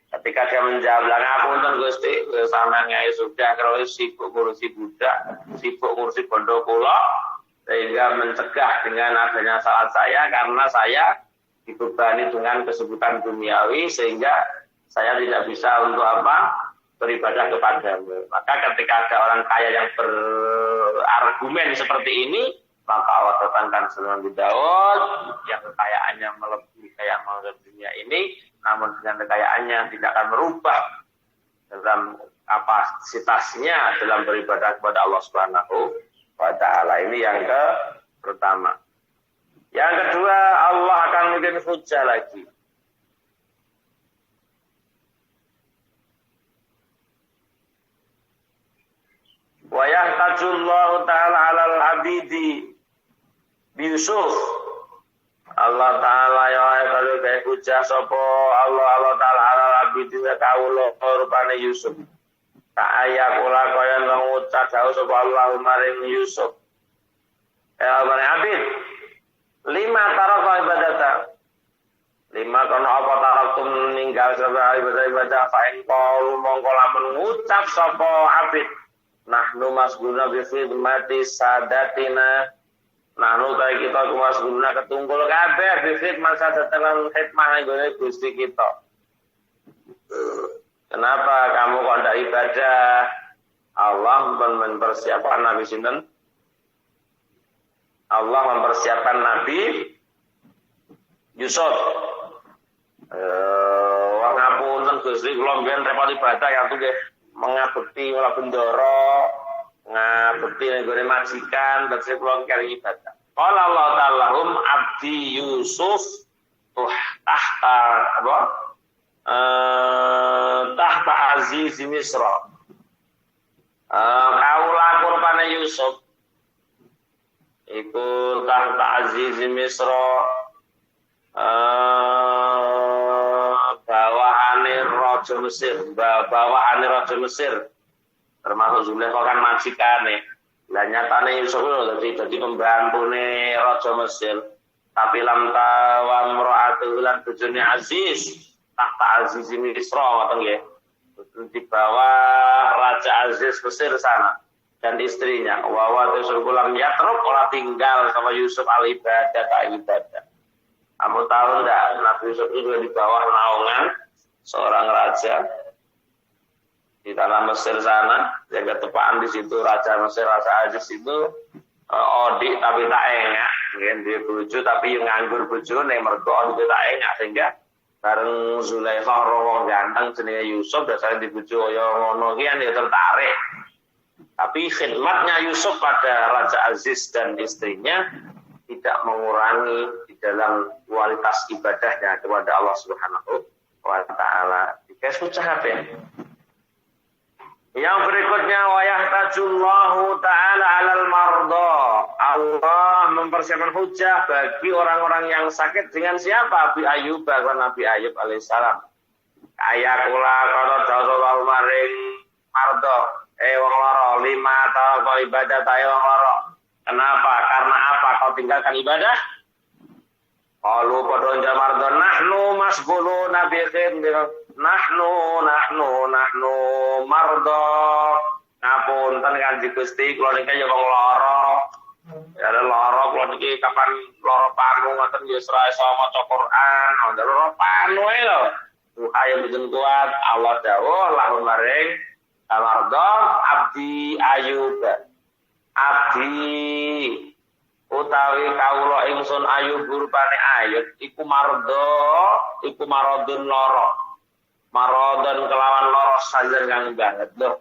Ketika dia menjawab, ngapunten Gusti, sampeyan nyai sudah karo sibuk ngurusi budak, sibuk ngurusi bondo kula, sehingga mencegah dengan adanya salat saya karena saya dibebani dengan kesebutan duniawi sehingga saya tidak bisa untuk beribadah kepadamu. Maka ketika ada orang kaya yang berargumen seperti ini, maka Allah datangkan Sulaiman bin Daud yang kekayaannya melebihi kekayaan manusia dunia ini, namun dengan kekayaannya tidak akan merubah dalam kapasitasnya dalam beribadah kepada Allah Subhanahu wa taala. Ini yang pertama. Yang kedua, Allah akan bikin hujjah lagi. Wa yahtajullahu ta'ala 'alal 'abidi Yusuf. Allah taala ya kalau gawe hujjah sapa Allah taala 'alal 'abidi kawula rupane Yusuf. Kaya kula kaya ngucap dawuh sapa Allah maring Yusuf. Maring abid. 5 taraka ibadata. 5 kono apa taraktum ninggal sapa ibadah fa'in qalu mongko lamun ngucap sapa abid. Nahnu masguna bi khidmati sadatina. Nahnu ta kita masguna ketunggul kabeh bi khidmat sadatan khidmah nggone Gusti kita. Kenapa kamu kok ndak ibadah? Allah mempersiapkan Nabi sinten? Allah mempersiapkan Nabi Yusuf. Wong ngapunten Gusti kula mbiyen repot ibadah yang tuh mengabekti kula bendoro, ngabekti nggone majikan, terus kula kali ibadah. Qala Allah ta'ala hum abdi Yusuf tahta tahta aziz Misra. Kaula kurbane Yusuf iku tahta aziz Misra, bawahane raja Mesir, bawahane raja Mesir, termasuk Zulaikha kan majikane. Lah nyatane Yusuf dadi pembantune raja Mesir, tapi lam tawam ra'atu lan bojone Aziz tahta aziz Misra ngoten nggih. di bawah Raja Aziz Mesir sana dan istrinya. Wa wa tusulkulam yatruk ora tinggal sama Yusuf al-ibadah ibadah. Kamu tahu enggak Nabi Yusuf itu di bawah naungan seorang raja di tanah Mesir sana, jaga tepaan di situ Raja Mesir, Raja Aziz itu odik tapi tak enak, mungkin dia bojo tapi yang nganggur bojone mergo odik tak enak sehingga bareng Zulaikha wong ganteng jenenge Yusuf dasare dibojo kaya ngono ki ya tertarik. Tapi khidmatnya Yusuf pada Raja Aziz dan istrinya tidak mengurangi di dalam kualitas ibadahnya kepada Allah Subhanahu wa taala. Dikasih ucapan. Yang berikutnya wayah tajullahu ta'ala alal mardo. Allah mempersiapkan hujah bagi orang-orang yang sakit dengan siapa? Abi Ayub, Nabi Ayub alaihissalam. Ayakula kalau jauh maring mardo. Wong loro 5 tahun kau ibadah tayo wong loro. Kenapa? Karena apa kau tinggalkan ibadah? Qalu padha jamar nahnu masghuluna bi khidmah. Nahnu mardo. Ngapunten Kanjeng Gusti kula niki ya wong lara. Ya lara kula niki kapan lara panu ngoten ya ora iso maca Quran. Lara panu ae lho. Tuhan yang boten kuat Allah dawuh lahum maring mardo abdi Ayub. Abdi utawi kawula ingsun Ayub rupane Ayub iku mardo, iku marodun lara. Marodon kelawan loro sajen kang banget lho.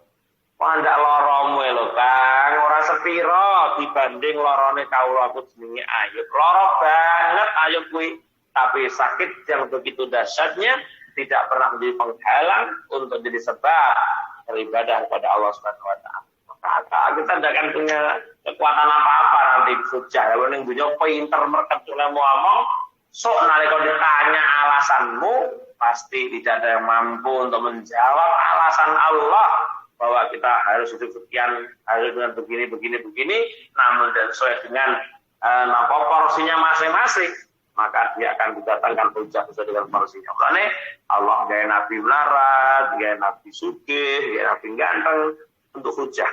Pandak loromu lho Kang, ora sepiro dibanding lorone kawula aku jenenge Ayub. Loro banget Ayub kuwi, tapi sakit yang begitu dahsyatnya tidak pernah menjadi penghalang untuk jadi sebab beribadah kepada Allah Subhanahu wa taala. Maka kita tidak akan punya kekuatan apa-apa nanti hujah. Lalu ning dunya pinter merket olehmu ngomong, sok nalika ditanya alasanmu pasti tidak ada yang mampu untuk menjawab alasan Allah bahwa kita harus hidup sekian, harus dengan begini, namun tidak sesuai dengan porsinya masing-masing, maka dia akan didatangkan hujah sesuai dengan porsinya. Makanya Allah gaya Nabi melarat, gaya Nabi sugih, gaya Nabi ganteng untuk hujah.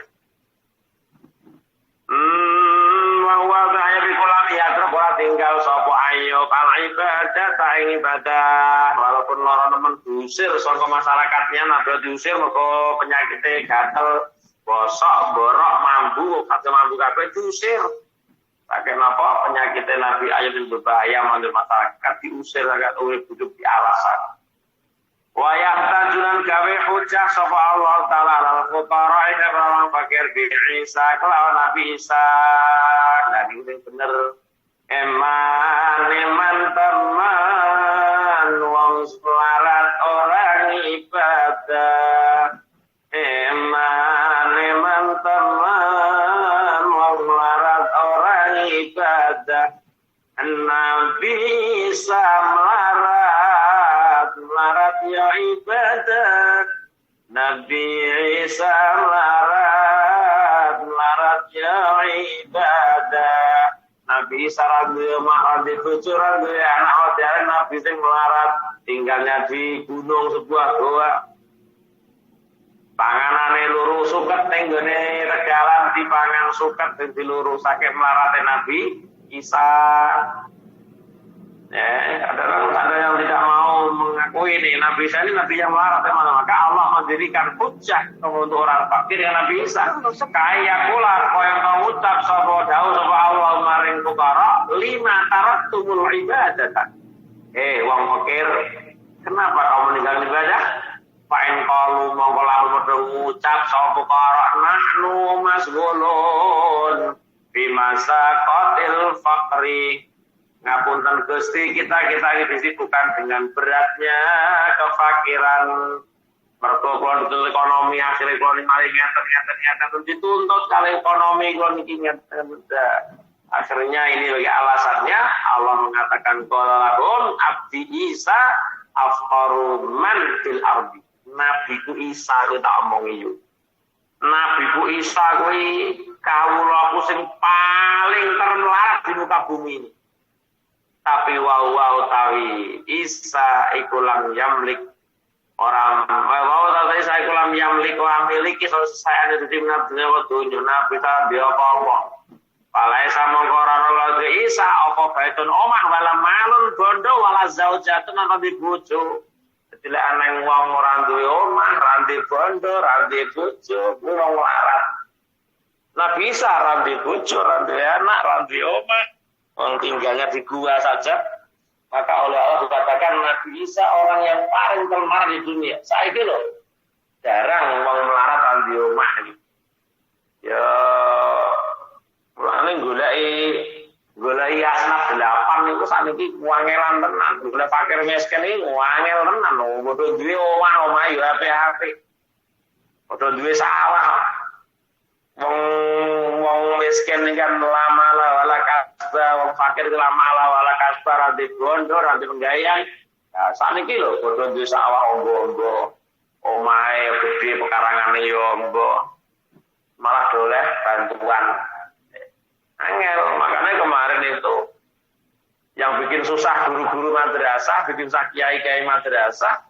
Bahwa saya bikolam ya terbuat tinggal sopo ayo kalau ibadah tak ibadah walaupun loro temen diusir sangka masyarakatnya nabi diusir mergo penyakitnya gatel bosok borok mambu kabeh diusir pakai napa penyakitnya Nabi Ayub yang berbahaya menurut masyarakat diusir agak urip hidup di alasan wayah tajunan gawe hujah sapa Allah taala al fuqara ing orang fakir bi Isa kelawan Nabi Isa dan ini bener eman teman wong selarat orang ibadah eman teman wong selarat orang ibadah Nabi Isa melarat ya ibadah Nabi Isa melarat ya ibadah Nabi Isa ragu mahal di kucur ragu anak hotel Nabi sing melarat tinggalnya di gunung sebuah goa panganane luru suket tenggone regalan di pangan suket di luru sakit melaratnya Nabi Isa. Ada yang tidak mau mengakui ini Nabi Isa ini Nabi yang melarat maka Allah mendirikan hujah untuk orang fakir yang Nabi Isa kaya pula kau yang mengucap sapa dawuh sapa Allah maring fuqara 5 taraktumul ibadah wong fakir kenapa kamu meninggal ibadah fa'in qalu mongko lamun mengucap sapa fuqara nahnu masghulun bimasa qatil faqri ngapunten Gusti kita ini disibukkan dengan beratnya kefakiran mergo kula ekonomi akhirnya kula malah ngeten dituntut kali ekonomi kula niki ngeten akhirnya ini bagi alasannya Allah mengatakan qalahun abdi Isa afqaru man fil ardi nabiku Isa ku tak omongi yo nabiku Isa kuwi kawulaku sing paling termelarat di muka bumi ini. Tapi wa utawi Isa iku lam yamlik Orang mau tadi saya kulam yang miliki saya ada di timnas dunia waktu nabi tadi apa palai sama koran Allah Isa apa baitun omah wala malun bondo wala zaujatun nabi bojo tidak aneh wong orang duwe omah ranti bondo ranti bojo wong larat nabi Isa ranti bojo ranti anak ranti omah wong tinggalnya di gua saja. Maka oleh Allah dikatakan Nabi Isa orang yang paling termar di dunia. Saiki lho, jarang wong melarat nang di omah iki. Ya mulane goleki asnaf 8 niku saniki wangelan tenan. Golek fakir miskin iki wangel tenan. Padha duwe omah yo apik-apik. Padha duwe sawah. Wong miskin ini kan lama lah wala kasba, wong fakir lama lah wala kasba ranti bondo, ranti penggayaan. Nah, saniki lho padha duwe sawah ombo-ombo. Omahe gede pekarangane yo ombo. Malah doleh bantuan. Angel, makanya kemarin itu yang bikin susah guru-guru madrasah, bikin susah kiai-kiai madrasah.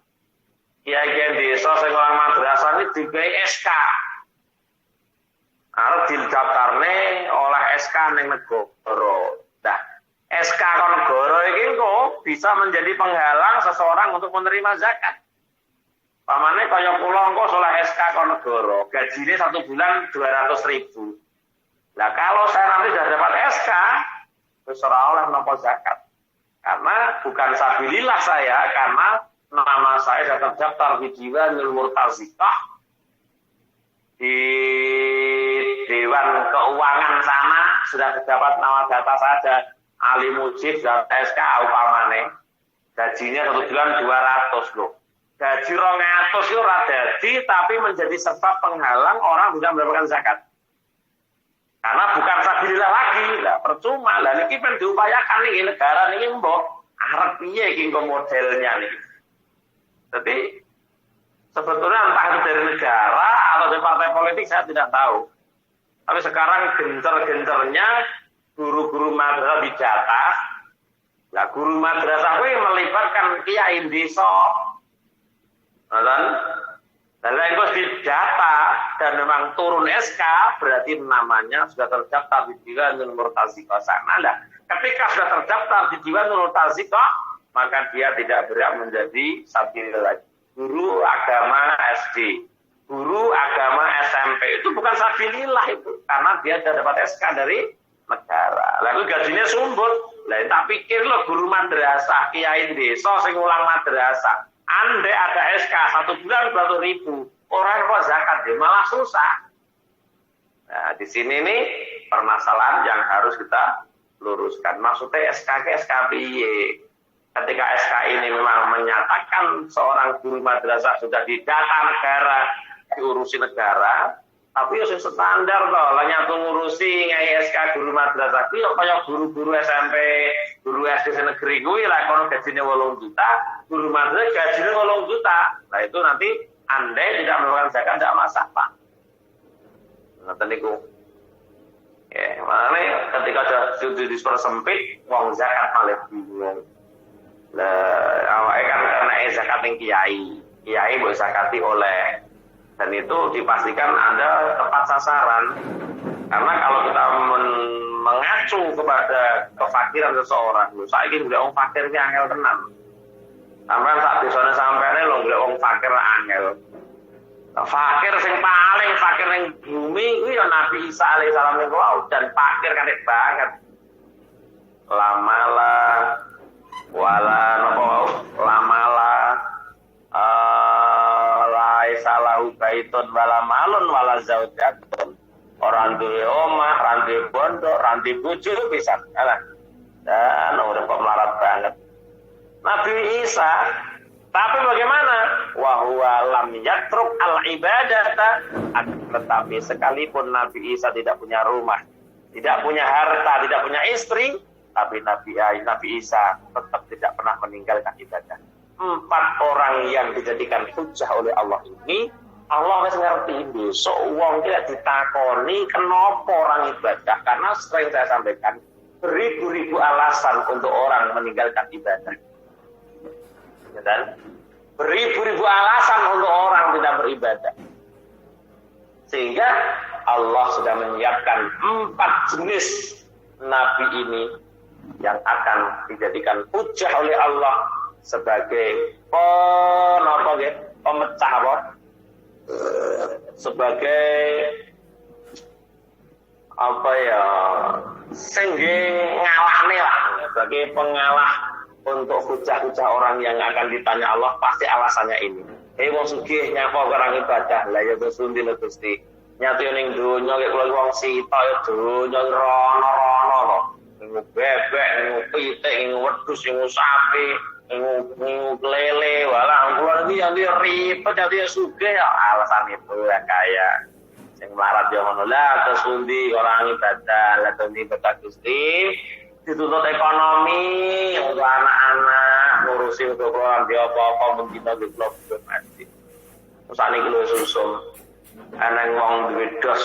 Kiai-kiai desa sing orang madrasah ini digawe SK. Arep didaftarne oleh SK ning negara. Nah, SK kon negara iki kok bisa menjadi penghalang seseorang untuk menerima zakat. Pamane kaya kula engko oleh SK kon negara, gajine 1 bulan 200.000. Lah kalau saya nanti sudah dapat SK, wis ora oleh nampa zakat. Karena bukan sabilillah saya, karena nama saya sudah terdaftar di Diwanul Murtazikah di Dewan Keuangan sana sudah terdapat nama data saja Ali Mujib dan SK upamane gajinya 1 bulan 200 loh. Gaji 200 itu radadi tapi menjadi sebab penghalang orang bisa mendapatkan zakat. Karena bukan sabilillah lagi, lah percuma. Lah niki pen diupayakan nih negara niki mbok arep piye iki modelnya niki. Jadi sebetulnya entah itu dari negara atau dari partai politik saya tidak tahu. Tapi sekarang gencar-gencarnya guru-guru madrasah dijatah. Nah, guru madrasah itu melibatkan kiai desa. Dan itu dijatah dan memang turun SK berarti namanya sudah terdaftar di Diwanul Murtazikah sana. Nah, ketika sudah terdaftar di Diwanul Murtazikah, maka dia tidak berhak menjadi sabilillah. Guru agama SD, guru agama SMP itu bukan sabilillah itu, karena dia sudah dapat SK dari negara. Lalu gajinya sumbut. Lah tak pikir lo guru madrasah, kiai desa sing ulang madrasah, andai ada SK 1 bulan 200.000, orang kok zakat dia malah susah. Nah di sini nih permasalahan yang harus kita luruskan. Maksudnya SK piye? Ketika SK ini memang menyatakan seorang guru madrasah sudah didata negara, diurusi negara, tapi ya standar toh, lah nyatu ngurusi ngai SK guru madrasah kuwi kaya guru-guru SMP, guru SD negeri kuwi lah kono gajine 8 juta, guru madrasah gajine 8 juta. Nah itu nanti andai tidak melakukan zakat tidak masalah. Ngoten niku. Ya, makanya ketika sudah dipersempit wong zakat malah bingung. Lah awake kan kena zakat ning kiai boleh zakati oleh, dan itu dipastikan Anda tepat sasaran. Karena kalau kita mengacu kepada kefakiran seseorang, saiki golek wong fakir ki angel tenan. Sampeyan sak desane sampene lho golek wong fakir angel. Fakir sing paling fakir ning bumi kuwi ya Nabi Isa alaihissalam niku dan fakir kadek banget. Lamala wala nopo lamala laisalahu baitun wala malun wala zaujatun. Orang duwe omah, ranti bondo, ranti bojo bisa. Alah. Dan udah kok melarat banget. Nabi Isa, tapi bagaimana? Wa huwa lam yatruk al-ibadata, tetapi sekalipun Nabi Isa tidak punya rumah, tidak punya harta, tidak punya istri, tapi Nabi Isa tetap tidak pernah meninggalkan ibadah. 4 orang yang dijadikan hujah oleh Allah ini, Allah wis ngerti besok wong tidak ditakoni kenapa orang ibadah, karena sering saya sampaikan beribu-ribu alasan untuk orang meninggalkan ibadah. Dan beribu-ribu alasan untuk orang tidak beribadah. Sehingga Allah sudah menyiapkan 4 jenis nabi ini yang akan dijadikan hujah oleh Allah sebagai pemecah apa? Sebagai apa ya? Ngalahne lah, sebagai pengalah untuk hujah-hujah orang yang akan ditanya Allah, pasti alasannya ini. Wong sugih nyapa orang ibadah, lah ya Gusti lho Gusti. Nyatu ning donya kek kula wong sita ya donya rono-rono to. Ngu bebek, ngu pitik, ngu wedhus, ngu sapi, ngu lele, walah kula iki yang ribet ya sugih ya alasan itu ya kaya. Sing melarat yo ngono lah terus pundi orang ibadah, lah pundi ibadah Gusti. Dituntut ekonomi untuk anak-anak, ngurusi untuk orang dia apa-apa mungkin di blog mati. Terus ini kalau susum, anak ngomong duit dos,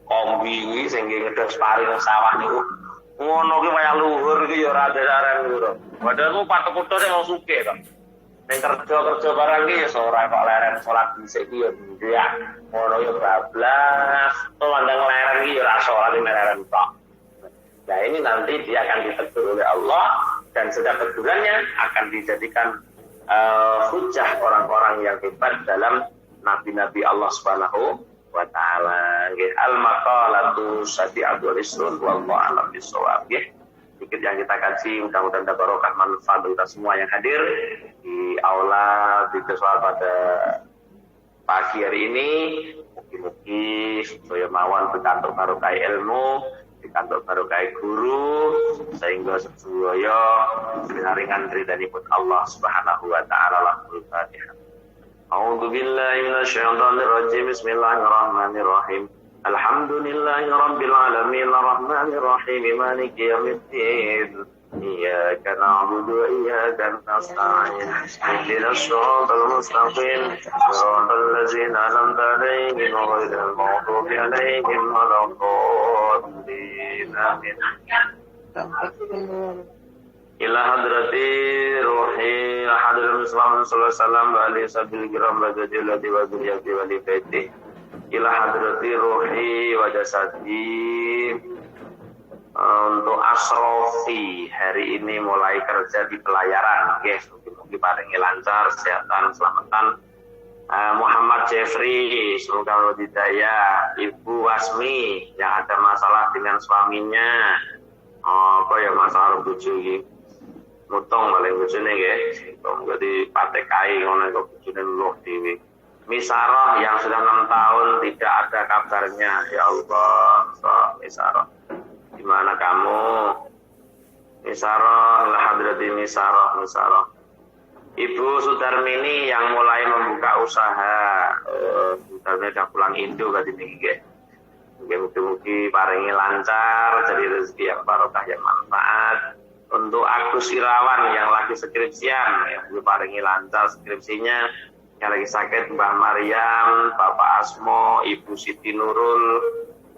kombi ini sehingga ngedos pari nang sawah niku. Ngono ki kaya luhur ki ya ora ada-aran lho. Padahal ku patok-patok sing suke to. Ning kerja barang ki ya ora kok leren salat dhisik ki ya ndak. Ngono ya bablas, to mandang leren ki ya ora salat leren tok. Nah ini nanti dia akan ditegur oleh Allah dan setiap tegurannya akan dijadikan hujah orang-orang yang hebat dalam nabi-nabi Allah Subhanahu wa taala. Al-maqalatu sadi'atul isrun wallahu a'lam bissawab. Sedikit yang kita kaji, mudah-mudahan ada barokah manfaat kita semua yang hadir di aula di soal pada pagi hari ini. Mugi-mugi supaya mawon berkantor barokah ilmu, di kantor barokah guru, sehingga sedaya pinaringan ridhanipun Allah Subhanahu wa taala. Lahul Fatihah. A'udzu billahi minasyaitonir rajim. Bismillahirrahmanirrahim. Alhamdulillahirabbil alamin arrahmanir rahim maliki yaumiddin. Iyyaka na'budu wa iyyaka nasta'in. Ihdinas siratal mustaqim. Shiratal ladzina an'amta 'alaihim ghairil maghdubi 'alaihim waladdallin. Amin. Ila hadrati ruhi hadratul Islam sallallahu alaihi wasallam wa alihi sabil kiram wa jadilati wa dzurriyyati wa li baiti. Ila hadrati ruhi wa jasadi. Untuk asrofi hari ini mulai kerja di pelayaran, guys. Mungkin paling lancar, kesehatan, selamatan. Muhammad Jeffrey, semoga hidayah. Ibu Wasmi yang ada masalah dengan suaminya, masalah bojo mutung paling bojone nggih. Semoga dipatekai ngono kok bojone luh dhewe. Misarah yang sudah 6 tahun tidak ada kabarnya, ya Allah, Misarah. Gimana kamu? Misarah, la hadrati Misarah. Ibu Sudarmini yang mulai membuka usaha. Sudarmini udah pulang Indo berarti nggih. Mugi-mugi paringi lancar, jadi rezeki yang barokah yang manfaat. Untuk Agus Irawan yang lagi skripsian, ya paringi lancar skripsinya. Yang lagi sakit Mbah Maryam, Bapak Asmo, Ibu Siti Nurul,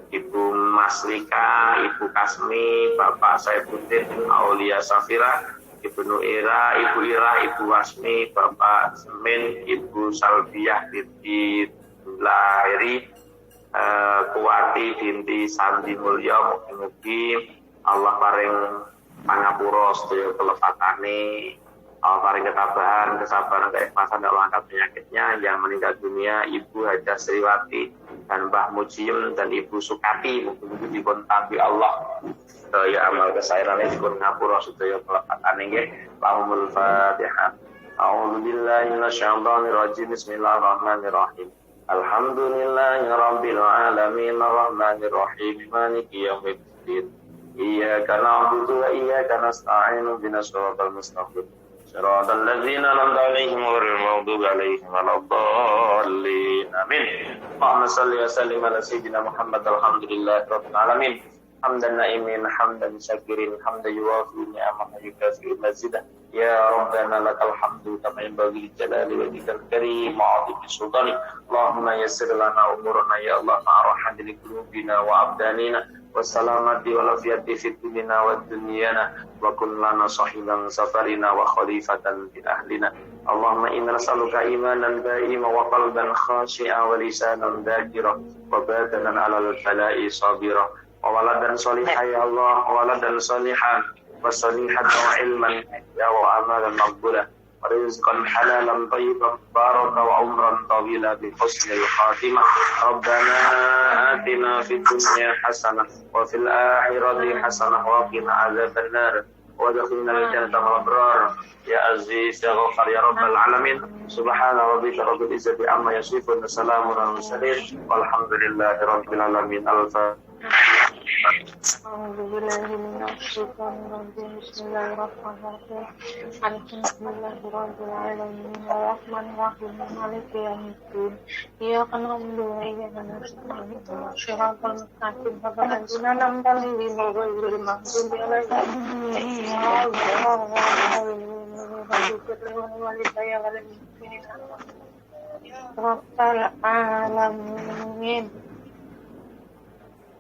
Ibu Maslika, Ibu Kasmi, Bapak Saifuddin, Aulia Safira, Ibu Nuira, Ibu Ira, Ibu Wasmi, Bapak Semin, Ibu Salbiah binti Lahiri, Kuwati binti Sandi Mulya. Mugi-mugi Allah paring pangapura sedaya kelefatane, Allah paring ketabahan, kesabaran, keikhlasan dalam angkat penyakitnya. Yang meninggal dunia Ibu Hajah Sriwati dan Mbah Mujim dan Ibu Sukati, mugi-mugi dipun tampi Allah sedaya amal kesairane dipun ngapura sedaya kelefatane nggih. Lahumul Fatihah. A'udzu billahi minasyaitonir rajim. Bismillahirrahmanirrahim. Alhamdulillahirabbil alamin arrahmanir rahim maliki yaumiddin. Iyyaka na'budu wa iyyaka nasta'in ihdinas siratal mustaqim. Shiratal ladzina an'amta 'alaihim ghairil maghdubi 'alaihim waladdallin. Amin. Allahumma shalli wa sallim ala sayyidina Muhammad. Alhamdulillahirabbil alamin. Hamdan na'imin, hamdan syakirin, hamdan yuwafi ni'amahu yukafi mazidah. Ya Rabbana lakal hamdu kama yanbaghi li jalali wajhikal karim wa 'azimi sultanik. Allahumma yassir lana umurana ya Allah ma'arham li qulubina wa abdanina wassalamati wal afiyati fid dinina wad dunyana wa kun lana sahiban safarina wa khalifatan fi ahlina. Allahumma inna nas'aluka imanan da'iman wa qalban khashi'an wa lisanan dhakira wa badanan 'alal bala'i sabira wa waladan sholihan ya Allah, wa waladan sholihan wa salihatan wa ilman ya wa amalan maqbulah wa rizqan halalan thayyiban baraka wa umran tawila bi husnil khatimah. Rabbana atina fid dunya hasanah wa fil akhirati hasanah wa qina adzaban nar wa adkhilna al-jannata ma'al abrar ya aziz ya ghafar ya rabbal alamin. Subhana rabbika rabbil izzati amma yasifun wa salamun alal mursalin walhamdulillahi rabbil alamin.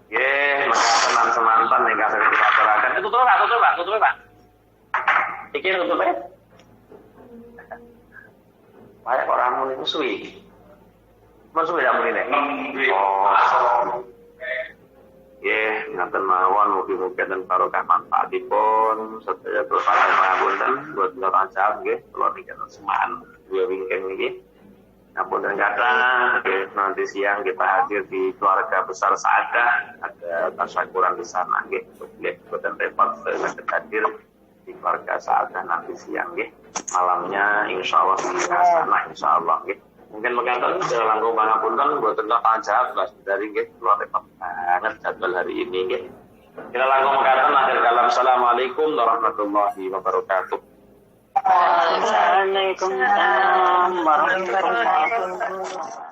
Maka semantan yang gak sakit dilaporkan. Tutup Pak. Iki tutup ya. Banyak orang muni musuhi. Musuhi tak muni deh. Oh. Ngaten mawon mugi-mugi dan barokah manfaatipun sedaya berpaling pangapunten buat neraca nggih kula niki semaan dua wingking niki. Ngapunten kata nanti siang kita hadir di keluarga besar Saadah, ada tasyakuran di sana nggih. Boten repot saged hadir di keluarga Saadah nanti siang nggih. Malamnya insyaallah di sana insyaallah nggih. Mungkin mengatakan sudah langkung pangapunten boten tajab Mas dari nggih kula repot banget jadwal hari ini nggih. Kita langkung mengatakan akhir kalam. Assalamualaikum warahmatullahi wabarakatuh. Waalaikumsalam warahmatullahi wabarakatuh.